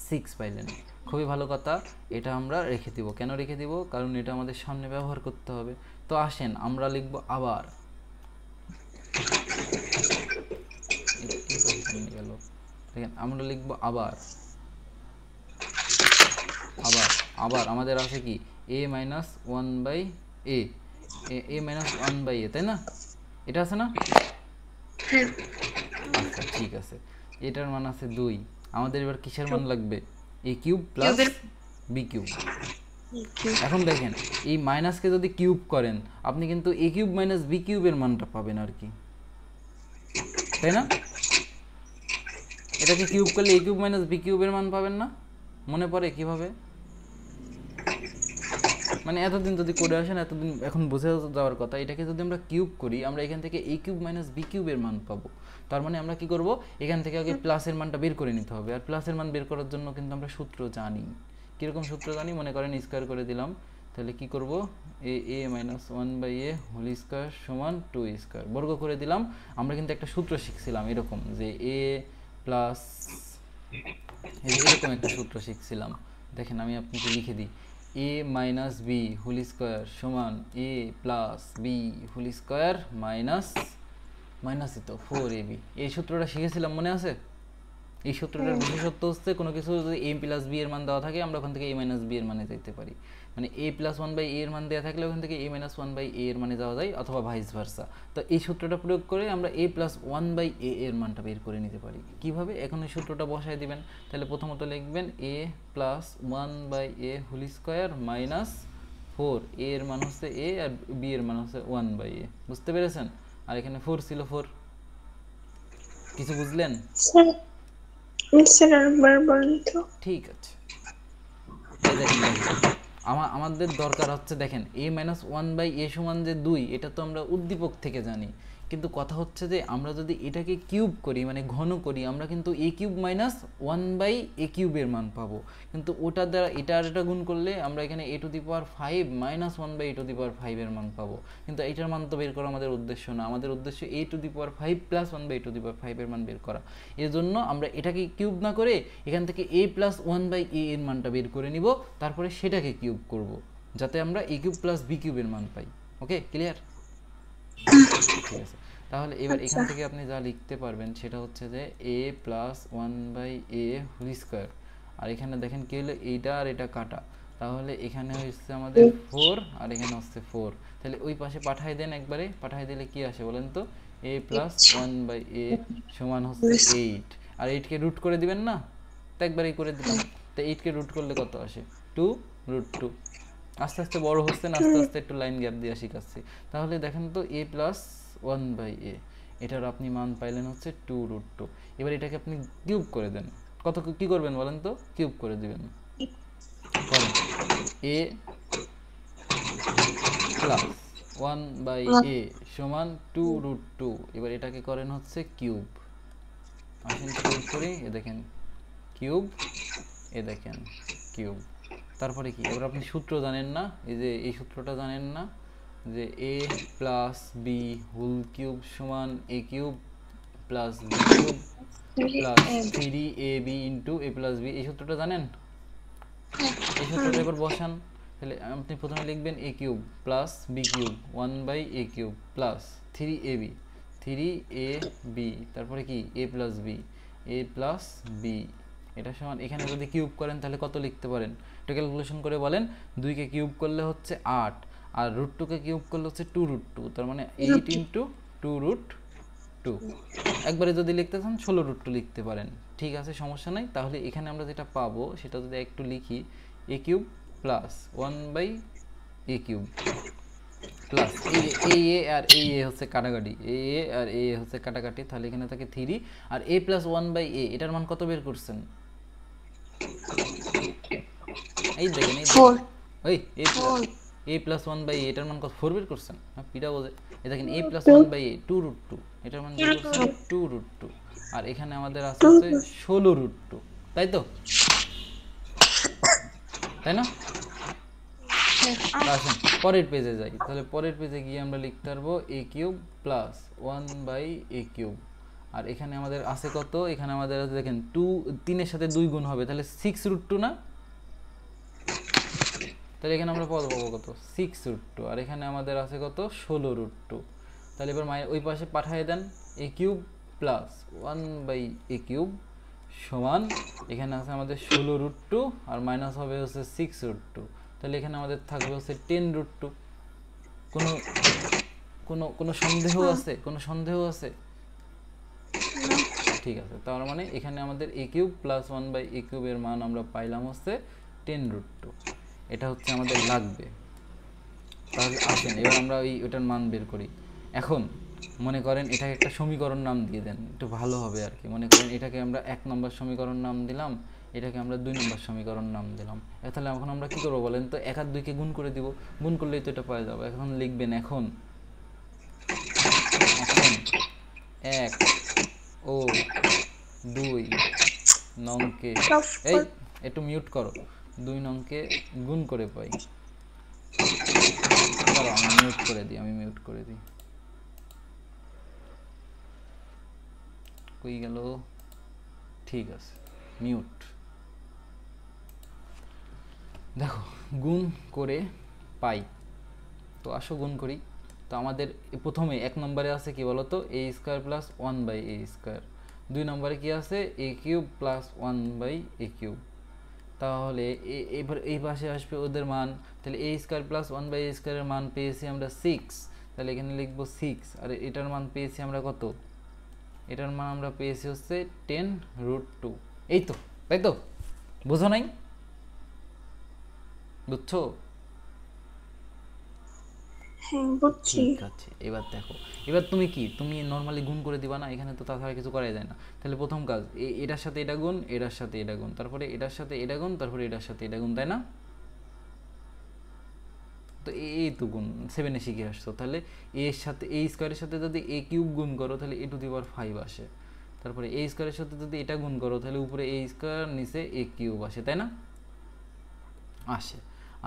6 পাইলেন। খুবই ভালো কথা, এটা আমরা রেখে দিব। কেন রেখে দিব, কারণ এটা আমাদের সামনে ব্যবহার করতে হবে। তো আসেন আমরা লিখব আবার, গেল, দেখেন আমরা লিখব আবার, আবার আবার আমাদের আছে কি a minus one by A, A minus one by A, তাই না? এটা আছে না? আচ্ছা ঠিক আছে, এটার মান আছে 2। আমাদের এবার কিসের মান লাগবে, a cube plus B cube. এখন দেখেন এই মাইনাসকে যদি কিউব করেন আপনি কিন্তু a কিউব মাইনাস বি কিউবের মানটা পাবেন আর কি, তাই না? এটাকে কিউব করলে a কিউব মাইনাস বি কিউবের মান পাবেন না? মনে পড়ে কিভাবে? মানে এতদিন যদি করে আসেন, এতদিন এখন বুঝে যাওয়ার কথা, এটাকে যদি আমরা কিউব করি আমরা এখান থেকে a কিউব মাইনাস বি কিউবের মান পাবো। তার মানে আমরা কি করব, এখান থেকে আগে প্লাসের মানটা বের করে নিতে হবে, আর প্লাসের মান বের করার জন্য কিন্তু আমরা সূত্র জানি। কীরকম সূত্র জানি, মনে করেন স্কোয়ার করে দিলাম, তাহলে কি করব, a minus one by A whole square সমান 2 স্কোয়ার, বর্গ করে দিলাম। আমরা কিন্তু একটা সূত্র শিখছিলাম এরকম, যে a প্লাস, এরকম একটা সূত্র শিখছিলাম, দেখেন আমি আপনাকে লিখে দিই, a minus B whole square সমান a plus B whole square মাইনাসই তো 4ab। এই সূত্রটা শিখেছিলাম, মনে আছে? এই সূত্রটার বিশেষত্ব হচ্ছে কোনো কিছু যদি a প্লাস বি এর মান দেওয়া থাকে আমরা ওখান থেকে a মাইনাস বি এর মানে যেতে পারি, মানে a প্লাস ওয়ান বাই এর মান দেওয়া থাকলে ওখান থেকে a মাইনাস ওয়ান বাই এর মানে যাওয়া যায়, অথবা ভাইস ভার্সা। তো এই সূত্রটা প্রয়োগ করে আমরা a প্লাস ওয়ান বাই এর মানটা বের করে নিতে পারি। কীভাবে, এখন এই সূত্রটা বসায় দিবেন। তাহলে প্রথমত লিখবেন a plus one by A whole square minus 4, a এর মান হচ্ছে a আর b এর মান হচ্ছে 1 বাই এ, বুঝতে পেরেছেন? আর এখানে 4 ছিল, 4 কিছু বুঝলেন? ঠিক আছে, আমাদের দরকার হচ্ছে, দেখেন a মাইনাস ওয়ান বাই এ সমান যে 2, এটা তো আমরা উদ্দীপক থেকে জানি, কিন্তু কথা হচ্ছে যে আমরা যদি এটাকে কিউব করি, মানে ঘন করি, আমরা কিন্তু a cube minus one by A কিউবের মান পাবো, কিন্তু ওটার দ্বারা এটা আর এটা গুণ করলে আমরা এখানে a to the power 5 minus one by A to the power 5 এর মান পাবো। কিন্তু এইটার মান তো বের করা আমাদের উদ্দেশ্য না, আমাদের উদ্দেশ্য a to the power 5 plus one by A to the power 5 এর মান বের করা। এর জন্য আমরা এটাকে কিউব না করে এখান থেকে a প্লাস ওয়ান বাই এ এর মানটা বের করে নিব, তারপরে সেটাকে কিউব করব, যাতে আমরা a কিউব প্লাস বি কিউবের মান পাই। ওকে, ক্লিয়ার? ঠিক আছে, তাহলে এবার এখান থেকে আপনি যা লিখতে পারবেন সেটা হচ্ছে যে a plus one by A whole square, আর এখানে দেখেন কি হলো, এইটা আর এটা কাটা, তাহলে এখানে হচ্ছে আমাদের 4 আর এখানে হচ্ছে 4, তাহলে ওই পাশে পাঠাই দেন, একবারে পাঠাই দিলে কি আসে বলেন তো, a প্লাস ওয়ান বাই এ সমান হচ্ছে 8, আর 8কে রুট করে দিবেন না, তো একবারেই করে দিলাম। তো 8কে রুট করলে কত আসে, 2√2। আস্তে আস্তে বড় হচ্ছে না, আস্তে আস্তে একটু লাইন গ্যাপ দিয়ে শিখাচ্ছি। তাহলে দেখেন তো a প্লাস ওয়ান বাই এ, এটার আপনি মান পাইলেন হচ্ছে 2√2। এবার এটাকে আপনি কিউব করে দেন, কত কি করবেন বলেন তো, কিউব করে দিবেন, করেন a প্লাস ওয়ান বাই এ সমান 2√2। এবার এটাকে করেন হচ্ছে কিউব, আসেন কিউব করি, এ দেখেন কিউব, এ দেখেন কিউব। তারপরে কি, এবার আপনি সূত্র জানেন না, এই যে এই সূত্রটা জানেন না, যে a plus B whole cube সমান a cube plus B cube plus 3ab into a plus B, এই সূত্রটা জানেন? এই সূত্রটা এবার বসান, তাহলে আপনি প্রথমে লিখবেন a cube plus B cube one by A cube plus 3ab, তারপরে কি a প্লাস বি এটা সমান এখানে যদি কিউব করেন তাহলে কত লিখতে পারেন, এটা ক্যালকুলেশন করে বলেন। 2 কে কিউব করলে হচ্ছে 8, আর √2 কে কিউব করলে হচ্ছে 2√2, তার মানে 8 × 2√2। একবারে যদি লিখতে চান 16√2 লিখতে পারেন, ঠিক আছে, সমস্যা নাই। তাহলে এখানে আমরা যেটা পাবো সেটা যদি একটু লিখি, a cube plus 1/a cube plus এই এ আর এই এ হচ্ছে কাটাকাটি, এই এ আর এই এ হচ্ছে কাটাকাটি, তাহলে এখানে থাকে 3, আর a প্লাস 1/a এটার মান কত বের করছেন? এই দেখেন, এই দেখেন, ওই a প্লাস 1/a এটার মান কত, 4 বের করছেন? হ্যাঁ, পিটা বোঝে। এই দেখেন a প্লাস 1/a 2√2, এটার মান বের করছেন 2√2, আর এখানে আমাদের আছে হচ্ছে 16√2, তাই তো, তাই না? আসেন পরের পেজে যাই, তাহলে পরের পেজে গিয়ে আমরা লিখতে পারবো a cube plus 1/a cube, আর এখানে আমাদের আছে কত, এখানে আমাদের আছে দেখেন 2, 3 এর সাথে 2 গুণ হবে, তাহলে 6√2 না, তাহলে এখানে আমরা পাবো কত, 6√2, আর এখানে আমাদের আছে কত, 16√2। তাহলে এবার ওই পাশে পাঠিয়ে দেন, a cube plus 1/a cube সমান, এখানে আছে আমাদের 16√2 আর মাইনাস হবে হচ্ছে 6√2, তাহলে এখানে আমাদের থাকবে হচ্ছে 10√2। কোনো কোনো কোনো সন্দেহ আছে, কোনো সন্দেহ আছে? ঠিক আছে, তার মানে এখানে আমাদের a cube plus 1/a cube এর মান আমরা পাইলাম হচ্ছে 10√2, এটা হচ্ছে আমাদের লাগবে। তাহলে আসেন এবার আমরা ওইটার মান বের করি। এখন মনে করেন এটাকে একটা সমীকরণ নাম দিয়ে দেন, একটু ভালো হবে আর কি। মনে করেন এটাকে আমরা 1 নম্বর সমীকরণ নাম দিলাম, এটাকে আমরা 2 নম্বর সমীকরণ নাম দিলাম। তাহলে এখন আমরা কি করবো বলেন তো, 1 আর 2 কে গুণ করে দিব, গুণ করলেই তো এটা পাওয়া যাবে। এখন লিখবেন, এখন 1 ও 2 নংকে, এই একটু মিউট করো, 2 নংকে গুণ করে পাই। আমি মিউট করে দিই, কই গেল, ঠিক আছে, মিউট। দেখো গুণ করে পাই, তো আসো গুণ করি। তো আমাদের প্রথমে 1 নম্বরে আছে কি বলতো, a square plus 1/a square, 2 নম্বরে কি আছে, a cube plus 1/a cube. তাহলে এবার এই পাশে আসবে ওদের মান, তাহলে a স্কয়ার প্লাস 1/a স্কয়ারের মান পেয়েছি আমরা 6, তাহলে এখানে লিখবো 6, আর এটার মান পেয়েছি আমরা কত, এটার মান আমরা পেয়েছি হচ্ছে 10√2। এই তো, তাই তো, বুঝো নাই? বুঝছো? ঠিক আছে, এবার দেখো, এবার তুমি কি, তুমি নর্মালি গুণ করে দিবা না, এখানে তো তাছাড়া কিছু করা যায় না। তাহলে প্রথম কাজ, এটার সাথে এটা গুণ, এটার সাথে এটা গুণ, তারপরে এটার সাথে এটা গুণ, তারপরে এটার সাথে এটা গুণ, তাই না? তো এই তো গুণ 7-এ শিখে আসছো। তাহলে এর সাথে a স্কয়ারের সাথে যদি a কিউব গুণ করো তাহলে a⁵ আসে, তারপরে a স্কয়ারের সাথে যদি এটা গুণ করো তাহলে উপরে a স্কয়ার নিচে a কিউব আসে, তাই না? আসে।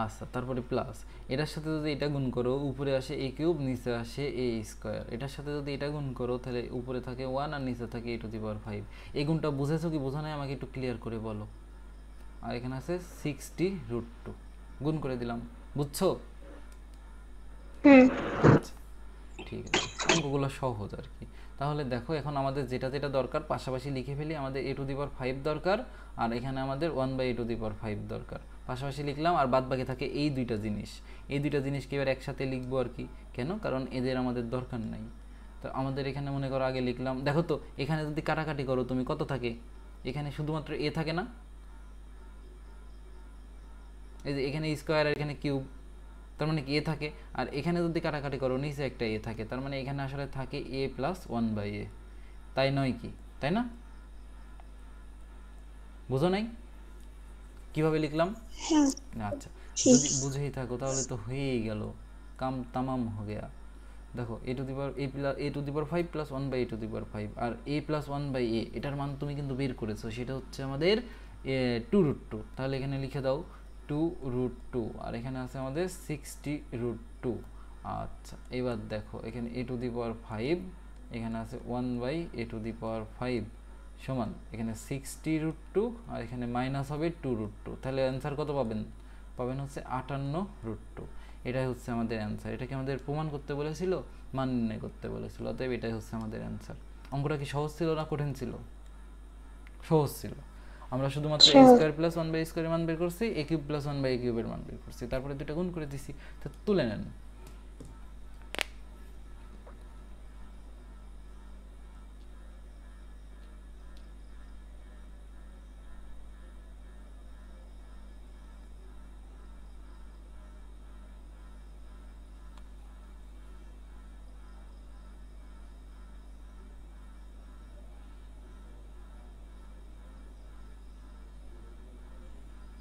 আচ্ছা, তারপরে প্লাস, এটার সাথে যদি এটা গুণ করো উপরে আসে a কিউব, নিচে আসে a স্কয়ার, এটার সাথে যদি এটা গুণ করো তাহলে উপরে থাকে 1 আর নিচে থাকে a⁵। এই গুণটা বুঝেছো কি বোঝা নাই আমাকে একটু ক্লিয়ার করে বলো। আর এখানে আছে 60√2, গুণ করে দিলাম, বুঝছো? ঠিক আছে, অঙ্কগুলো সহজ আর কি। তাহলে দেখো এখন আমাদের যেটা যেটা দরকার পাশাপাশি লিখে ফেলি। আমাদের a⁵ দরকার, আর এখানে আমাদের 1/a⁵ দরকার, পাশাপাশি লিখলাম। আর বাদ বাকি থাকে এই দুইটা জিনিস, এই দুইটা জিনিসকে এবার একসাথে লিখবো আর কি। কেন? কারণ এদের আমাদের দরকার নাই। তো আমাদের এখানে মনে করো আগে লিখলাম, দেখো তো এখানে যদি কাটাকাটি করো তুমি কত থাকে, এখানে শুধুমাত্র a থাকে না, এই যে এখানে স্কয়ার আর এখানে কিউব, তার মানে কি a থাকে, আর এখানে যদি কাটাকাটি করো নিচে একটা a থাকে, তার মানে এখানে আসলে থাকে a প্লাস 1/a, তাই নয় কি, তাই না? বুঝো নাই কিভাবে লিখলাম? আচ্ছা, যদি বুঝেই থাকো তাহলে তো হয়েই গেল, কাম তামাম হয়ে গেয়া। দেখো a⁵ plus 1/a⁵, R a plus 1/a এটার মান তুমি কিন্তু বের করেছো, সেটা হচ্ছে আমাদের 2√2। তাহলে এখানে লিখে দাও 2√2, আর এখানে আছে আমাদের 60√2। আচ্ছা, এবার দেখো এখানে a⁵, এখানে আছে 1/a⁵ সমান এখানে 60√2, আর এখানে মাইনাস হবে 2√2। তাহলে অ্যান্সার কত পাবেন? পাবেন হচ্ছে 58√2। এটাই হচ্ছে আমাদের অ্যান্সার। এটাকে আমাদের প্রমাণ করতে বলেছিল, মান নির্ণয় করতে বলেছিল, অতএব এটাই হচ্ছে আমাদের অ্যান্সার। অঙ্কটা কি সহজ ছিল না কঠিন ছিল? সহজ ছিল। আমরা শুধুমাত্র a square plus 1 by square এর মান বের করছি, a cube plus 1 by a কিউবের মান বের করছি, তারপরে দুটো গুণ করে দিছি। তো তুলে নেন।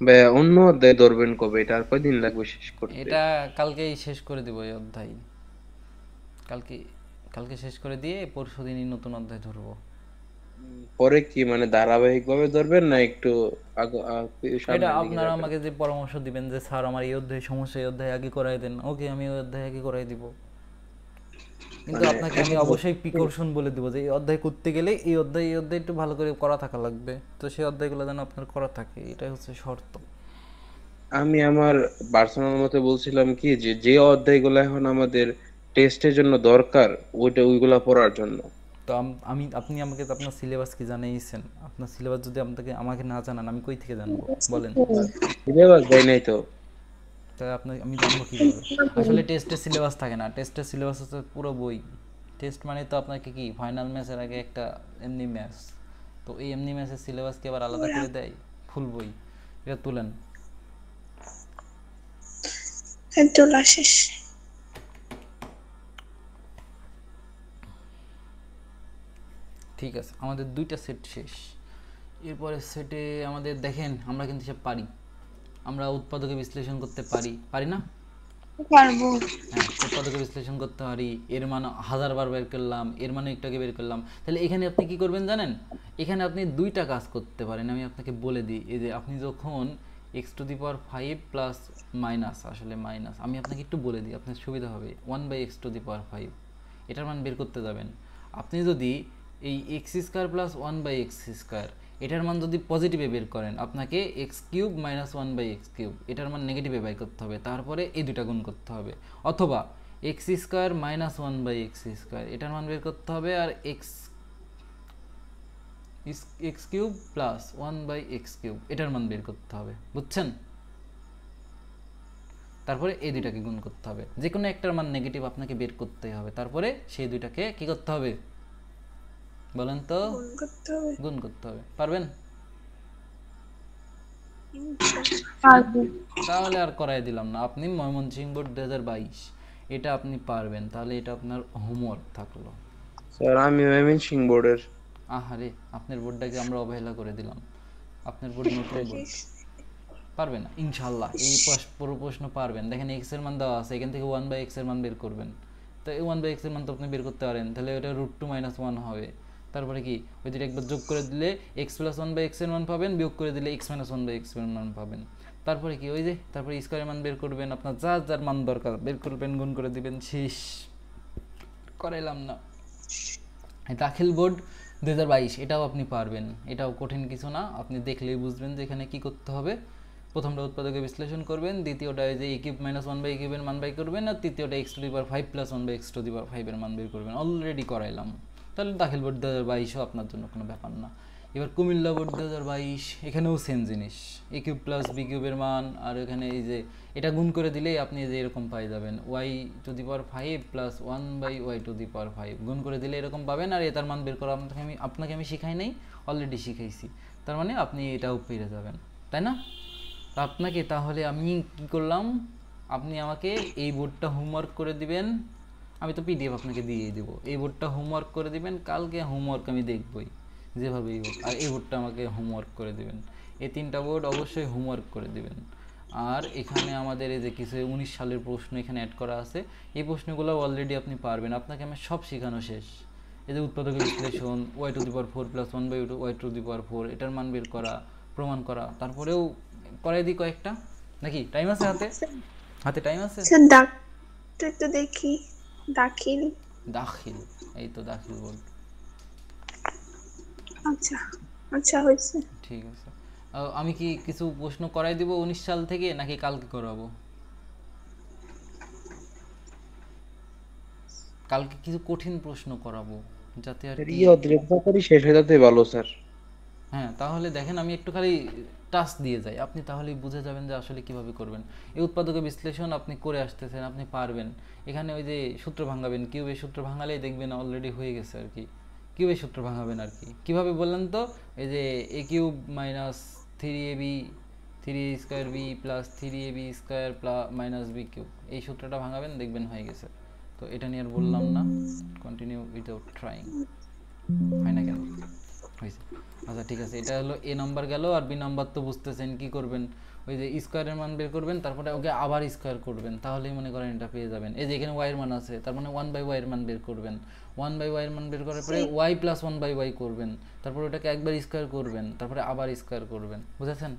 ভাইয়া অন্য অধ্যায় ধরবেন কবে? এটা আর কয়দিন লাগবে শেষ করতে? এটা কালকেই শেষ করে দিব এই অধ্যায়। কালকে কালকে শেষ করে দিয়ে পরশুদিনই নতুন অধ্যায় ধরবো। পরে কি মানে ধারাবাহিক ভাবে ধরবেন না একটু এটা সামনের দিকে আপনারা যাবেন? আমাকে যে পরামর্শ দিবেন যে স্যার আমার এই অধ্যায় সমস্যা, এই অধ্যায় আগে করাই দেন, ওকে আমি ওই অধ্যায় আগে করাই দিব। কিন্তু মানে আপনাকে আমি এখন অবশ্যই প্রিকশন বলে দেবো যে এই অধ্যায় করতে গেলে এই অধ্যায় একটু ভালো করে করা থাকা লাগবে, তো সেই অধ্যায়গুলো যেন আপনার করা থাকে, এটাই হচ্ছে শর্ত। আমি আমার পার্সোনাল মতে বলছিলাম কি যে যে অধ্যায়গুলো এখন আমাদের টেস্টের জন্য দরকার ওইগুলা পড়ার জন্য। তো আমি আপনি আমাকে তো আপনার সিলেবাস কি জানিয়েছেন? আপনার সিলেবাস যদি আমাকে না জানান আমি কই থেকে জানবো বলেন? সিলেবাস দেয় নাই তো। তাই আমি জানবো কিভাবে? আসলে টেস্টের সিলেবাস থাকে না, টেস্টের সিলেবাস হচ্ছে পুরো বই। টেস্ট মানে তো আপনাকে কি ফাইনাল ম্যাচের আগে একটা এমনি ম্যাচ, তো এই এমনি ম্যাচের সিলেবাস কি আবার আলাদা করে দেয়? ফুল বই। এটা তুলেন। তোলা শেষ। ঠিক আছে, আমাদের দুইটা সেট শেষ। এরপরে সেটে আমাদের দেখেন আমরা কিন্তু সব পারি, আমরা উৎপাদকে বিশ্লেষণ করতে পারি, পারি না? পারবো। হ্যাঁ, উৎপাদকে বিশ্লেষণ করতে পারি, এর মান 1000 বার বের করলাম, এর মানে একটাকে বের করলাম। তাহলে এখানে আপনি কি করবেন জানেন? এখানে আপনি দুইটা কাজ করতে পারেন, আমি আপনাকে বলে দিই। এই যে আপনি যখন x⁵ প্লাস মাইনাস, আসলে মাইনাস, আমি আপনাকে একটু বলে দিই আপনার সুবিধা হবে। 1/x⁵ এটার মান বের করতে যাবেন। আপনি যদি এই x² প্লাস 1/x², এটার মান যদি পজিটিভে বের করেন, আপনাকে x³ মাইনাস 1/x³ এটার মান নেগেটিভে বের করতে হবে, তারপরে এই দুটা গুণ করতে হবে। অথবা x² মাইনাস 1/x² এটার মান বের করতে হবে, আর x³ প্লাস 1/x³ এটার মান বের করতে হবে, বুঝছেন? তারপরে এই দুইটাকে গুণ করতে হবে, যে কোনো একটার মান নেগেটিভ আপনাকে বের করতেই হবে, তারপরে সেই দুইটাকে কি করতে হবে বলেন তো? গুণ করতে হবে। পারবেন? পারবো। তাহলে আর করাই দিলাম না, আপনি ময়মনসিংহ বোর্ড 2022 এটা আপনি পারবেন, তাহলে এটা আপনার হোমওয়ার্ক থাকলো। স্যার আমি ময়মনসিংহ বোর্ডের। আহারে, আপনার বোর্ডটাকে আমরা অবহেলা করে দিলাম। আপনার বোর্ড নতুন বোর্ড, পারবেন না ইনশাল্লাহ। এই পুরো প্রশ্ন পারবেন। দেখেন এক্স এর মান দেওয়া আছে, এখান থেকে 1/x এর মান বের করবেন। তো এই 1/x এর মান তো আপনি বের করতে পারেন, তাহলে ওটা √2 - 1 হবে। তারপরে কি ওই দুটো একবার যোগ করে দিলে x + 1/x এর মান পাবেন, বিয়োগ করে দিলে x - 1/x এর মান পাবেন। তারপরে কি ওই যে তারপরে স্কয়ারের মান বের করবেন, আপনার যার যার মান দরকার বের করবেন, গুণ করে দিবেন, শেষ। করাইলাম না। দাখিল বোর্ড 2022 এটাও আপনি পারবেন, এটাও কঠিন কিছু না, আপনি দেখলেই বুঝবেন যে এখানে কি করতে হবে। প্রথমটা উৎপাদকে বিশ্লেষণ করবেন, দ্বিতীয়টা যে a³ - 1/a³ এর মান বাই করবেন, আর তৃতীয়টা x⁵ প্লাস 1/x⁵ এর মান বের করবেন। অলরেডি করাইলাম। তাহলে দাখিল বোর্ড 2022ও আপনার জন্য কোনো ব্যাপার না। এবার কুমিল্লা বোর্ড 2022 এখানেও সেম জিনিস, a³ প্লাস b³ এর মান, আর এখানে এই যে এটা গুণ করে দিলেই আপনি যে এরকম পাই যাবেন y⁵ প্লাস 1/y⁵ গুণ করে দিলে এরকম পাবেন। আর এটার মান বের করা আপনাকে আমি শিখাই নাই, অলরেডি শিখাইছি, তার মানে আপনি এটাও পেরে যাবেন, তাই না? আপনাকে তাহলে আমি কি করলাম, আপনি আমাকে এই বোর্ডটা হোমওয়ার্ক করে দিবেন, আমি তো পিডিএফ আপনাকে দিয়েই দেবো, এই বোর্ডটা হোমওয়ার্ক করে দিবেন, কালকে হোমওয়ার্ক আমি দেখবই যেভাবেই হোক, আর এই বোর্ডটা আমাকে হোমওয়ার্ক করে দিবেন, এই তিনটা বোর্ড অবশ্যই হোমওয়ার্ক করে দিবেন। আর এখানে আমাদের এই যে কিছু 19 সালের প্রশ্ন এখানে অ্যাড করা আছে, এই প্রশ্নগুলো অলরেডি আপনি পারবেন, আপনাকে আমি সব শেখানো শেষ। এই যে উৎপাদক বিশ্লেষণ, y⁴ প্লাস 1/y⁴ এটার মান বের করা, প্রমাণ করা, তারপরেও করাই দিই কয়েকটা, নাকি টাইম আছে হাতে? হাতে টাইম আছে? তো দেখি দাখিল। দাখিল, এই তো দাখিল বোর্ড। আচ্ছা আচ্ছা হয়েছে। ঠিক আছে, আমি কি কিছু প্রশ্ন করাই দিব 19 সাল থেকে, নাকি কালকে করাবো? কালকে কিছু কঠিন প্রশ্ন করাবো, যাতে আর কি অধ্যায় তাড়াতাড়ি শেষ হয়ে যেতে ভালো স্যার। হ্যাঁ, তাহলে দেখেন আমি একটু খালি টাস্ক দিয়ে যাই, আপনি তাহলেই বুঝে যাবেন যে আসলে কিভাবে করবেন। এই উৎপাদকের বিশ্লেষণ আপনি করে আসতেছেন, আপনি পারবেন। এখানে ওই যে সূত্র ভাঙাবেন, কিউবের সূত্র ভাঙালেই দেখবেন অলরেডি হয়ে গেছে আর কি। কিউবের সূত্র ভাঙাবেন আর কি, কিভাবে বললেন তো? এই যে A cube minus 3ab 3a² b plus 3ab² minus B cube, এই সূত্রটা ভাঙাবেন, দেখবেন হয়ে গেছে। তো এটা নিয়ে আর বললাম না, কন্টিনিউ উইদাউট ট্রাইং। হয় না কেন? হয়েছে। আচ্ছা ঠিক আছে, এটা হলো এ নাম্বার গেল। আর বি নাম্বার তো বুঝতেছেন কি করবেন, ওই যে স্কোয়ারের মান বের করবেন, তারপরে ওকে আবার স্কোয়ার করবেন, তাহলেই মনে করেন এটা পেয়ে যাবেন। এই যে এখানে ওয়াই এর মান আছে, তার মানে 1/y এর মান বের করবেন। 1/y এর মান বের করার পরে y প্লাস 1/y করবেন, তারপর ওটাকে একবার স্কোয়ার করবেন, তারপরে আবার স্কোয়ার করবেন। বুঝেছেন?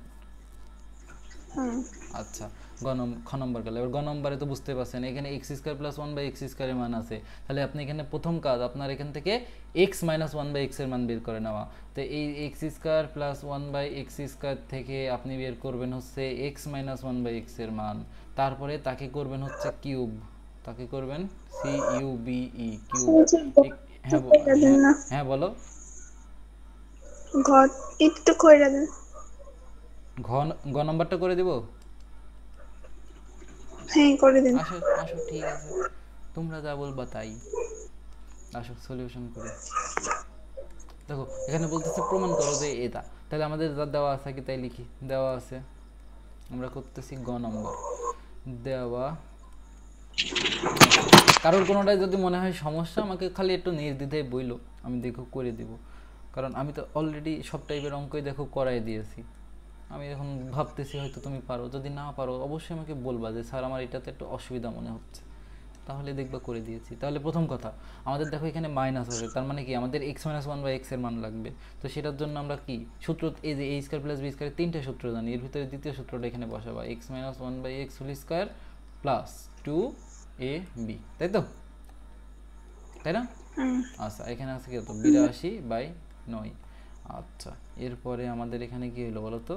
আচ্ছা, খ নম্বর গেল। এবার গ নম্বরে তো বুঝতে পারছেন, এখানে x² প্লাস 1/x² এর মান আছে। তাহলে আপনি এখানে প্রথম কাজ, আপনার এখান থেকে x মাইনাস 1/x এর মান বের করে নেওয়া। তো এই x² প্লাস 1/x² থেকে আপনি বের করবেন হচ্ছে x মাইনাস 1/x এর মান, তারপরে তাকে করবেন হচ্ছে কিউব, তাকে করবেন CUBE কিউব। হ্যাঁ হ্যাঁ বলো। ঘর একটু কইরা দেন। গ নম্বরটা করে দেবো? হ্যাঁ করে দিন। আসো আসো, ঠিক আছে, তোমরা যা বলবা তাই। আসো সলিউশন করি। দেখো এখানে বলতেছে প্রমাণ করো যে এটা, তাহলে আমাদের যা দেওয়া আছে কি তাই লিখি, দেওয়া আছে, আমরা করতেছি গ নম্বর। দেওয়া কারোর কোনোটাই যদি মনে হয় সমস্যা, আমাকে খালি একটু নির্দ্বিধায় বইলো, আমি দেখো করে দিব। কারণ আমি তো অলরেডি সব টাইপের অঙ্কই দেখো করাই দিয়েছি। আমি এখন ভাবতেছি হয়তো তুমি পারো, যদি না পারো অবশ্যই আমাকে বলবা যে স্যার আমার এটাতে একটু অসুবিধা মনে হচ্ছে, তাহলে দেখবা করে দিয়েছি। তাহলে প্রথম কথা, আমাদের দেখো এখানে মাইনাস আছে, তার মানে কি আমাদের x মাইনাস 1/x এর মান লাগবে। তো সেটার জন্য আমরা কি সূত্র, এই যে a² প্লাস b² তিনটে সূত্র জানি, এর ভিতরে দ্বিতীয় সূত্রটা এখানে বসাবা, x minus 1/x whole square plus 2ab, তাই তো? তাই না? আচ্ছা, এখানে আছে কি, তো 82/9। আচ্ছা, এরপরে আমাদের এখানে কি হলো বলো তো,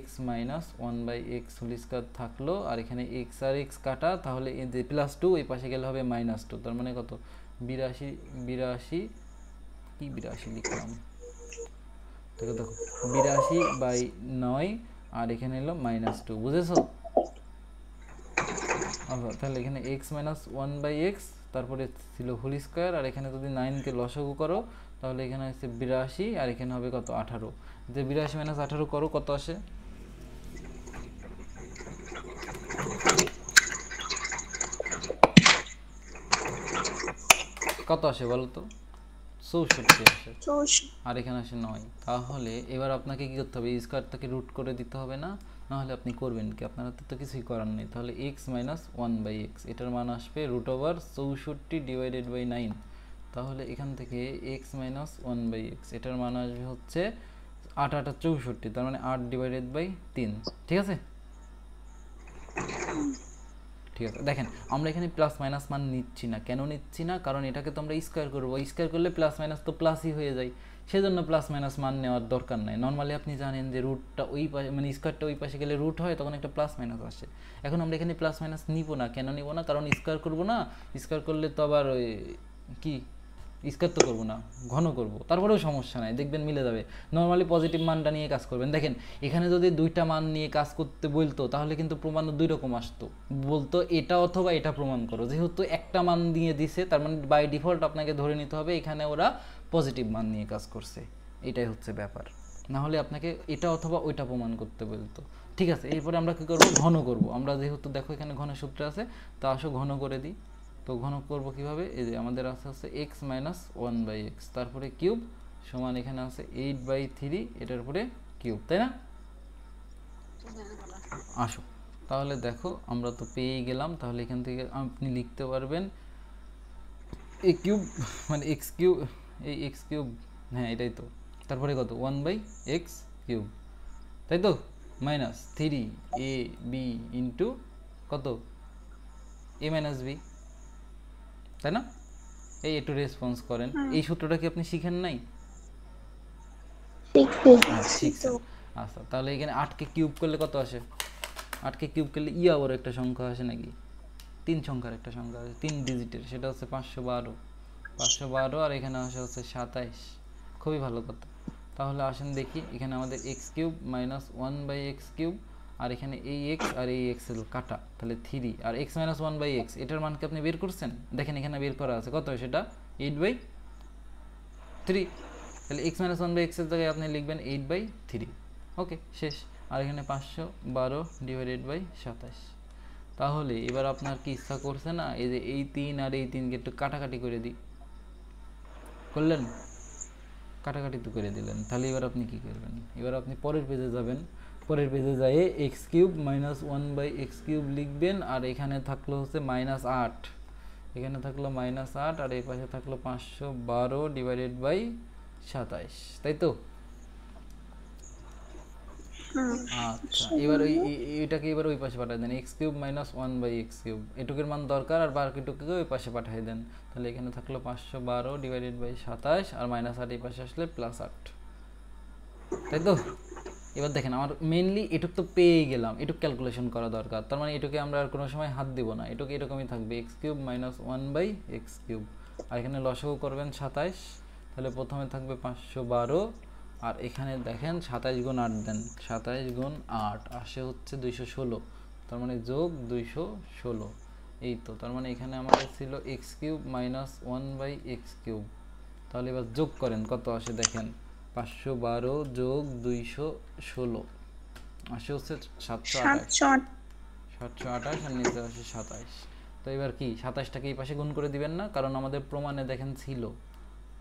x minus 1/x whole square থাকলো, আর এখানে x আর x কাটা, তাহলে প্লাস 2 এই পাশে গেলে হবে -2, তার মানে কত, 82 কি 82 লিখলাম, দেখো দেখো 82/9, আর এখানে এলো -2, বুঝেছো? আচ্ছা, তাহলে এখানে x মাইনাস 1/x, তারপরে ছিল হোল স্কোয়ার, আর এখানে যদি 9 কে লসাগু করো তাহলে এখানে আছে 82, আর এখানে হবে কত, 18। যে 82 মাইনাস 18 করো, কত আসে? কত আসে বলো তো? 64 আসে, আর এখানে আসে 9। তাহলে এবার আপনাকে কি করতে হবে, এই স্কোয়ারটাকে রুট করে দিতে হবে না? নাহলে আপনি করবেন কি, আপনার হাতে তো কিছুই করার নেই। তাহলে x মাইনাস 1/x, এটার মান আসবে √64/9। তাহলে এখান থেকে x মাইনাস 1/x, এটার মান আসবে হচ্ছে 8 8 64, তার মানে 8/3। ঠিক আছে? ঠিক আছে, দেখেন আমরা এখানে প্লাস মাইনাস মান নিচ্ছি না, কেন নিচ্ছি না? কারণ এটাকে তো আমরা স্কোয়ার করবো, স্কোয়ার করলে প্লাস মাইনাস তো প্লাসই হয়ে যায়, সেজন্য প্লাস মাইনাস মান নেওয়ার দরকার নাই। নর্মালি আপনি জানেন যে রুটটা ওই পাশে, মানে স্কোয়ারটা ওই পাশে গেলে রুট হয়, তখন একটা প্লাস মাইনাস আসে। এখন আমরা এখানে প্লাস মাইনাস নিব না, কেন নিব না? কারণ স্কোয়ার করবো না, স্কোয়ার করলে তো আবার ওই কি, স্কোয়ার তো করবো না, ঘন করবো, তারপরেও সমস্যা নাই, দেখবেন মিলে যাবে। নর্মালি পজিটিভ মানটা নিয়ে কাজ করবেন। দেখেন এখানে যদি দুইটা মান নিয়ে কাজ করতে বলতো, তাহলে কিন্তু প্রমাণ দুই রকম আসতো, বলতো এটা অথবা এটা প্রমাণ করো। যেহেতু একটা মান দিয়ে দিছে, তার মানে বাই ডিফল্ট আপনাকে ধরে নিতে হবে এখানে ওরা পজিটিভ মান নিয়ে কাজ করছে, এটাই হচ্ছে ব্যাপার। না হলে আপনাকে এটা অথবা ওইটা প্রমাণ করতে বলতো। ঠিক আছে, এরপরে আমরা কী করবো, ঘন করব। আমরা যেহেতু দেখো এখানে ঘনের সূত্র আছে, তা আসো ঘন করে দিই। তো ঘন করব কিভাবে, এই যে আমাদের আছে হচ্ছে x মাইনাস 1/x, তারপরে কিউব সমান এখানে আছে 8/3, এটার উপরে কিউব, তাই না? আসো তাহলে দেখো আমরা তো পেয়ে গেলাম। তাহলে এখান থেকে আপনি লিখতে পারবেন এ কিউব মানে এক্স কিউব, এই এক্স কিউব, হ্যাঁ এটাই তো, তারপরে কত 1/x কিউব, তাই তো, মাইনাস 3ab ইন্টু কত, a মাইনাস b, তাই না? এই একটু রেসপন্স করেন, এই সূত্রটা কি আপনি শিখেন নাই? শিখছেন। আচ্ছা, তাহলে এখানে 8কে কিউব করলে কত আসে? 8কে কিউব করলে আবার একটা সংখ্যা আসে নাকি, 3 সংখ্যার একটা সংখ্যা আছে, 3 ডিজিটের, সেটা হচ্ছে 512, আর এখানে আসে হচ্ছে 27। খুবই ভালো কথা। তাহলে আসেন দেখি এখানে আমাদের X cube minus one by X cube, আর এখানে এই এক্স আর এই এক্স এর কাটা, তাহলে 3 আর X minus one by X, এটার মান কি আপনি বের করছেন? দেখেন এখানে বের করা আছে কত, সেটা 8/3। তাহলে X minus one by X এর জায়গায় আপনি লিখবেন 8/3। ওকে, শেষ। আর এখানে 512 ডিভাইডেড বাই 27। তাহলে এবার আপনার কি ইচ্ছা করছে না, এই যে এই 3 আর এই 3 কে একটু কাটাকাটি করে দিই, করলেন? কাটাকাটি তো করে দিলেন। তাহলে এবার আপনি কি করবেন? এবার আপনি পরের পেজে যাবেন, পরের পেজে যাই X cube minus one by X cube লিখবেন, আর এখানে থাকলো হচ্ছে -8, এখানে থাকলো -8, আর এই পাশে থাকলো 512 ডিভাইডেড বাই 27, তাই তো? আচ্ছা, এবার এইটাকে এবার ওই পাশে পাঠিয়ে দেন, X cube minus one by X cube, এটুকের মান দরকার, আর বাকিটুকুকে ওই পাশে পাঠিয়ে দেন। তাহলে এখানে থাকলো 512 ডিভাইডেড বাই 27, আর -8 এই পাশে আসলে +8, তাই তো? এবার দেখেন আমার মেইনলি এটুক তো পেয়ে গেলাম, এটুক ক্যালকুলেশন করা দরকার, তার মানে এটুকে আমরা আর কোনো সময় হাত দিব না, এটুকে এরকমই থাকবে X cube minus one by X cube. আর এখানে লসাগু করবেন 27, তাহলে প্রথমে থাকবে 512, আর এখানে দেখেন 27 গুণ 8 দেন, 27 গুণ 8 আসে হচ্ছে 216, তার মানে যোগ 216, এই তো। তার মানে এখানে আমাদের ছিল X cube minus one by X cube. তাহলে এবার যোগ করেন কত আসে দেখেন, 512 যোগ 216 আসে হচ্ছে 728, আর নিচে আসে 27। তো এবার কি 27টাকে এই পাশে গুণ করে দিবেন না, কারণ আমাদের প্রমাণে দেখেন ছিল,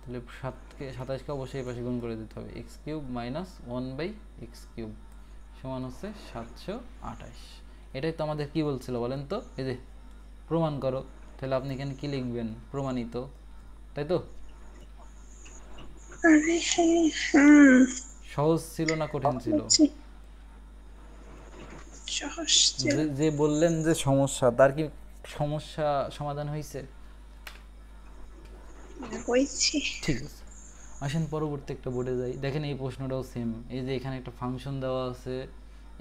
তাহলে 27কে অবশ্যই এই পাশে গুণ করে দিতে হবে। X cube minus one by X cube সমান হচ্ছে 728। এটাই তো আমাদের কি বলছিল বলেন তো, এই যে প্রমাণ করো। তাহলে আপনি এখানে কি লিখবেন? প্রমাণিত, তাই তো? সহজ ছিল না কঠিন ছিল? যে বললেন যে সমস্যা, তার কি সমস্যা সমাধান হয়েছে? ঠিক আছে, আসেন পরবর্তী একটা বোর্ডে যাই। দেখেন এই প্রশ্নটাও সেম, এই যে এখানে একটা ফাংশন দেওয়া আছে,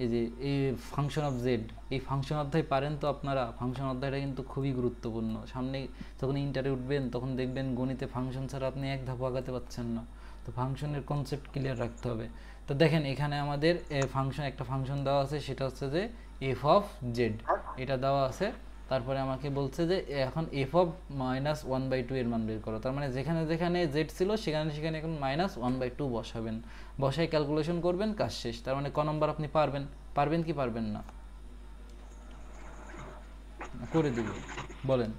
এই যে এই ফাংশন অফ জেড, এই ফাংশন অধ্যায় পারেন তো আপনারা? ফাংশন অধ্যায়টা কিন্তু খুবই গুরুত্বপূর্ণ, সামনে যখন ইন্টারে উঠবেন তখন দেখবেন গণিতে ফাংশন ছাড়া আপনি এক ধাপ আগাতে পারছেন না, তো ফাংশনের কনসেপ্ট ক্লিয়ার রাখতে হবে। তো দেখেন এখানে আমাদের ফাংশন, একটা ফাংশন দেওয়া আছে, সেটা হচ্ছে যে এফ অফ জেড, এটা দেওয়া আছে। তারপরে আমাকে বলছে যে এখন এফ অফ -1/2 এর মান বের করো, তার মানে যেখানে যেখানে জেড ছিল সেখানে সেখানে এখন -1/2 বসাবেন, বসাই ক্যালকুলেশন করবেন, কাজ শেষ। তার মানে ক নম্বর আপনি পারবেন? পারবেন কি পারবেন না? করে দিব, বলেন।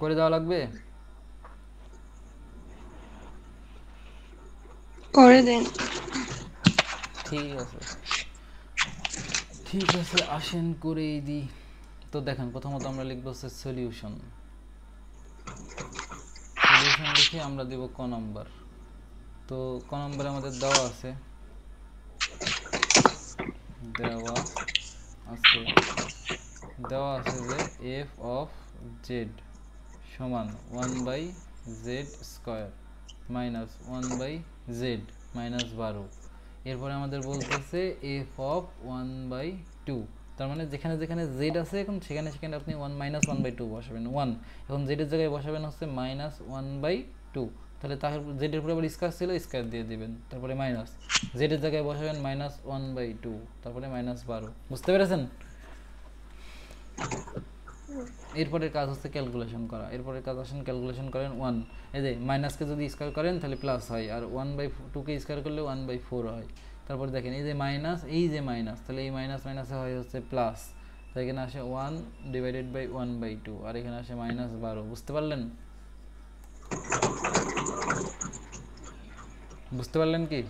করে দেওয়া লাগবে? করে দেন। ঠিক আছে, ঠিক আছে, আসেন করেই দিই। তো দেখেন প্রথমত আমরা লিখবো হচ্ছে সলিউশন, সলিউশন লিখে আমরা দিব ক নম্বর। তো ক নম্বরে আমাদের দেওয়া আছে যে এফ অফ জেড সমান 1/z² মাইনাস 1/z মাইনাস 12। এরপরে আমাদের বলতেছে এফ অফ 1/2, তার মানে যেখানে যেখানে জেড আছে এখন সেখানে সেখানে আপনি 1/2 বসাবেন, 1 এখন জেডের জায়গায় বসাবেন হচ্ছে -1/2, তাহলে তার জেডের উপরে আবার স্কয়ার ছিল, স্কয়ার দিয়ে দিবেন, তারপরে মাইনাস জেডের জায়গায় বসাবেন -1/2, তারপরে -12। বুঝতে পেরেছেন? এরপরের কাজ হচ্ছে ক্যালকুলেশন করা, এরপরের কাজ আসেন ক্যালকুলেশন করেন 1, এই যে মাইনাসকে যদি স্কয়ার করেন তাহলে প্লাস হয়, আর 1/2কে স্কয়ার করলে 1/4 হয়। তারপর দেখেন এই যে মাইনাস, এই যে মাইনাস, তাহলে এই মাইনাস মাইনাসে হয় হচ্ছে প্লাস, তো এখানে আসে 1 ডিভাইডেড বাই 1/2, আর এখানে আসে -12। বুঝতে পারলেন? বুঝতে পারলেন কি?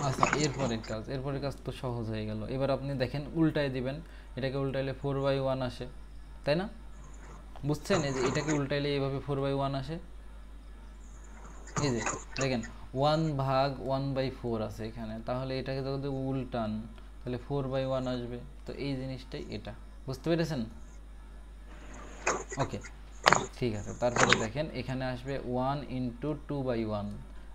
আচ্ছা, এরপরের কাজ তো সহজ হয়ে গেল। এবার আপনি দেখেন উল্টায় দিবেন, এটাকে উল্টাইলে 4/1 আসে, তাই না? বুঝছেন? এই যে এটাকে উল্টাইলে এইভাবে 4/1 আসে, এই যে দেখেন 1/1/4 আছে এখানে, তাহলে এটাকে যদি উল্টান তাহলে 4/1 আসবে। তো এই জিনিসটাই এটা, বুঝতে পেরেছেন? ওকে, ঠিক আছে। তারপরে দেখেন এখানে আসবে 1 × 2/1,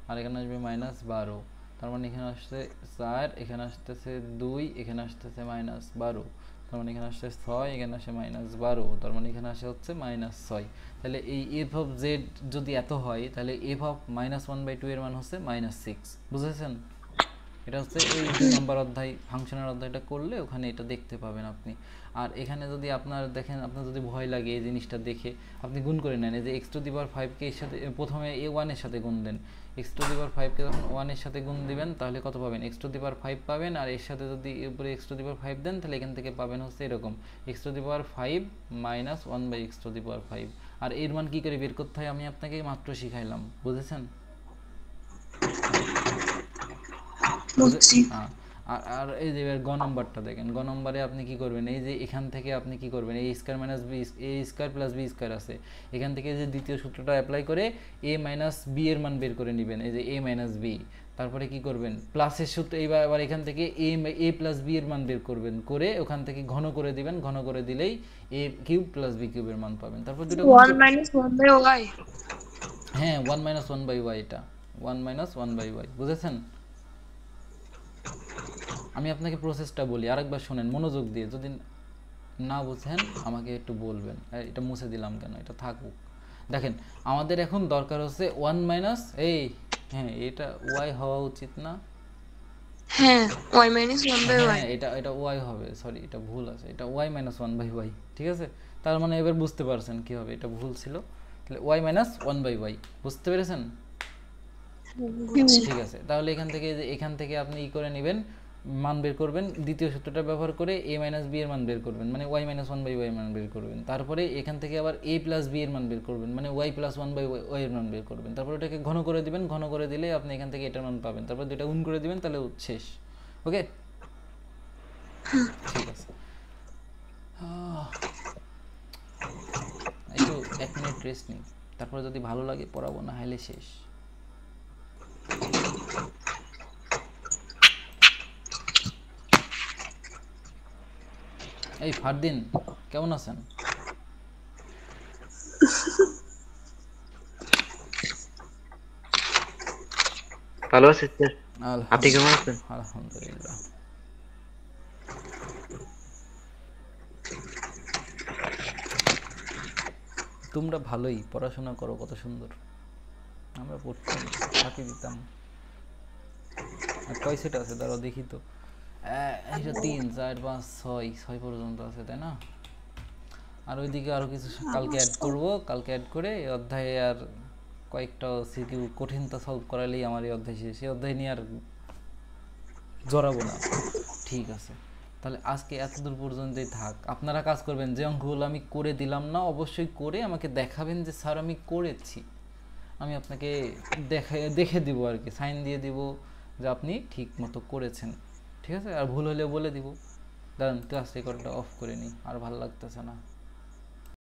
আর এখানে আসবে -12, তার মানে এখানে আসছে 4, এখানে আসতেছে 2, এখানে আসতেছে -12, তার মানে এখানে আসছে 6, এখানে আসে -12, তার মানে এখানে আসে হচ্ছে -6। তাহলে এই এফ অফ জেড যদি এত হয় তাহলে এফ অফ -1/2 এর মান হচ্ছে -6। বুঝেছেন? এটা হচ্ছে এই 2 নম্বর অধ্যায় ফাংশনের অধ্যায়টা করলে ওখানে এটা দেখতে পাবেন আপনি। আর এখানে যদি আপনার দেখেন, আপনার যদি ভয় লাগে এই জিনিসটা দেখে, আপনি গুণ করে নেন। এই যে x⁵ কে এর সাথে প্রথমে a1 এর সাথে গুণ দেন। x⁵ কে যখন 1 এর সাথে গুণ দিবেন তাহলে কত পাবেন? x⁵ পাবেন। আর এর সাথে যদি উপরে x⁵ দেন তাহলে এখান থেকে পাবেন হচ্ছে এরকম x⁵ - 1/x⁵। আর এর মান কি করে বের করতে হয় আমি আপনাকে মাত্র শিখাইলাম। বুঝেছেন? হ্যাঁ। আর এই যে গ নম্বরটা দেখেন, গ নম্বরে আপনি কি করবেন? এই যে এখান থেকে আপনি কি করবেন? a² - b² a² আছে, এখান থেকে যে দ্বিতীয় সূত্রটা অ্যাপ্লাই করে a - b এর মান বের করে নেবেন। এই যে a - b, তারপরে কি করবেন? প্লাসের সূত্র এবার এখান থেকে a + b এর মান বের করবেন, করে ওখান থেকে ঘন করে দিবেন, ঘন করে দিলেই a³ + b³ এর মান পাবেন। তারপর দুটো 1 - 1/y। হ্যাঁ 1 - 1/y, এটা 1 - 1/y। বুঝেছেন? আমি আপনাকে প্রসেসটা বলি, আরেকবার শুনেন মনোযোগ দিয়ে। যদি না বুঝেন আমাকে একটু বলবেন। এটা মুছে দিলাম কেন? এটা থাকুক। দেখেন আমাদের এখন দরকার হচ্ছে 1 মাইনাস হ্যাঁ এটা y হওয়া উচিত না? হ্যাঁ y - 1/y। হ্যাঁ এটা y হবে, সরি এটা ভুল আছে, এটা y - 1/y। ঠিক আছে? তার মানে এবার বুঝতে পারছেন কি হবে, এটা ভুল ছিল। তাহলে y - 1/y, বুঝতে পেরেছেন? ঠিক আছে, তাহলে এখান থেকে আপনি ই করে নেবেন, মান বের করবেন, দ্বিতীয় সূত্রটা ব্যবহার করে a - b এর মান বের করবেন, মানে y - 1/y এর মান বের করবেন। তারপরে এখান থেকে আবার a + b এর মান বের করবেন, মানে y + 1/y এর মান বের করবেন। তারপর এটাকে ঘন করে দিবেন, ঘন করে দিলে আপনি এখান থেকে এটার মান পাবেন। তারপর দুটো গুণ করে দিবেন, তাহলে শেষ। ওকে, ঠিক আছে। একটু 1 মিনিট রেস্ট নিই, তারপরে যদি ভালো লাগে পড়াবো, না হলে শেষ। এই ফারদিন কেমন আছেন? ভালো আছি স্যার, আপনি কেমন আছেন? আলহামদুলিল্লাহ। তোমরা ভালোই পড়াশোনা করো, কত সুন্দর। আমরা পড়তাম, ফাঁকি দিতাম। আর কয় সেট আছে দাঁড়াও দেখি তো। এটা 3, 4, 5, 6 পর্যন্ত আছে, তাই না? আর ওইদিকে আরো কিছু কালকে অ্যাড করব, কালকে অ্যাড করে এই অধ্যায়ে আর কয়েকটা সিকিউ কঠিনতা সলভ করালেই আমার এই অধ্যায় শেষ। এই অধ্যায় নিয়ে আর জড়াবো না। ঠিক আছে, তাহলে আজকে এতদূর পর্যন্তই থাক। আপনারা কাজ করবেন, যে অঙ্কগুলো আমি করে দিলাম না অবশ্যই করে আমাকে দেখাবেন যে স্যার আমি করেছি। আমি আপনাকে দেখে দিব আর কি, সাইন দিয়ে দিব যে আপনি ঠিক মতো করেছেন। ঠিক আছে? আর ভুল হলে বলে দিব। দাঁড়ান ক্লাস রেকর্ডটা অফ করে নিই, আর ভালো লাগতেছে না।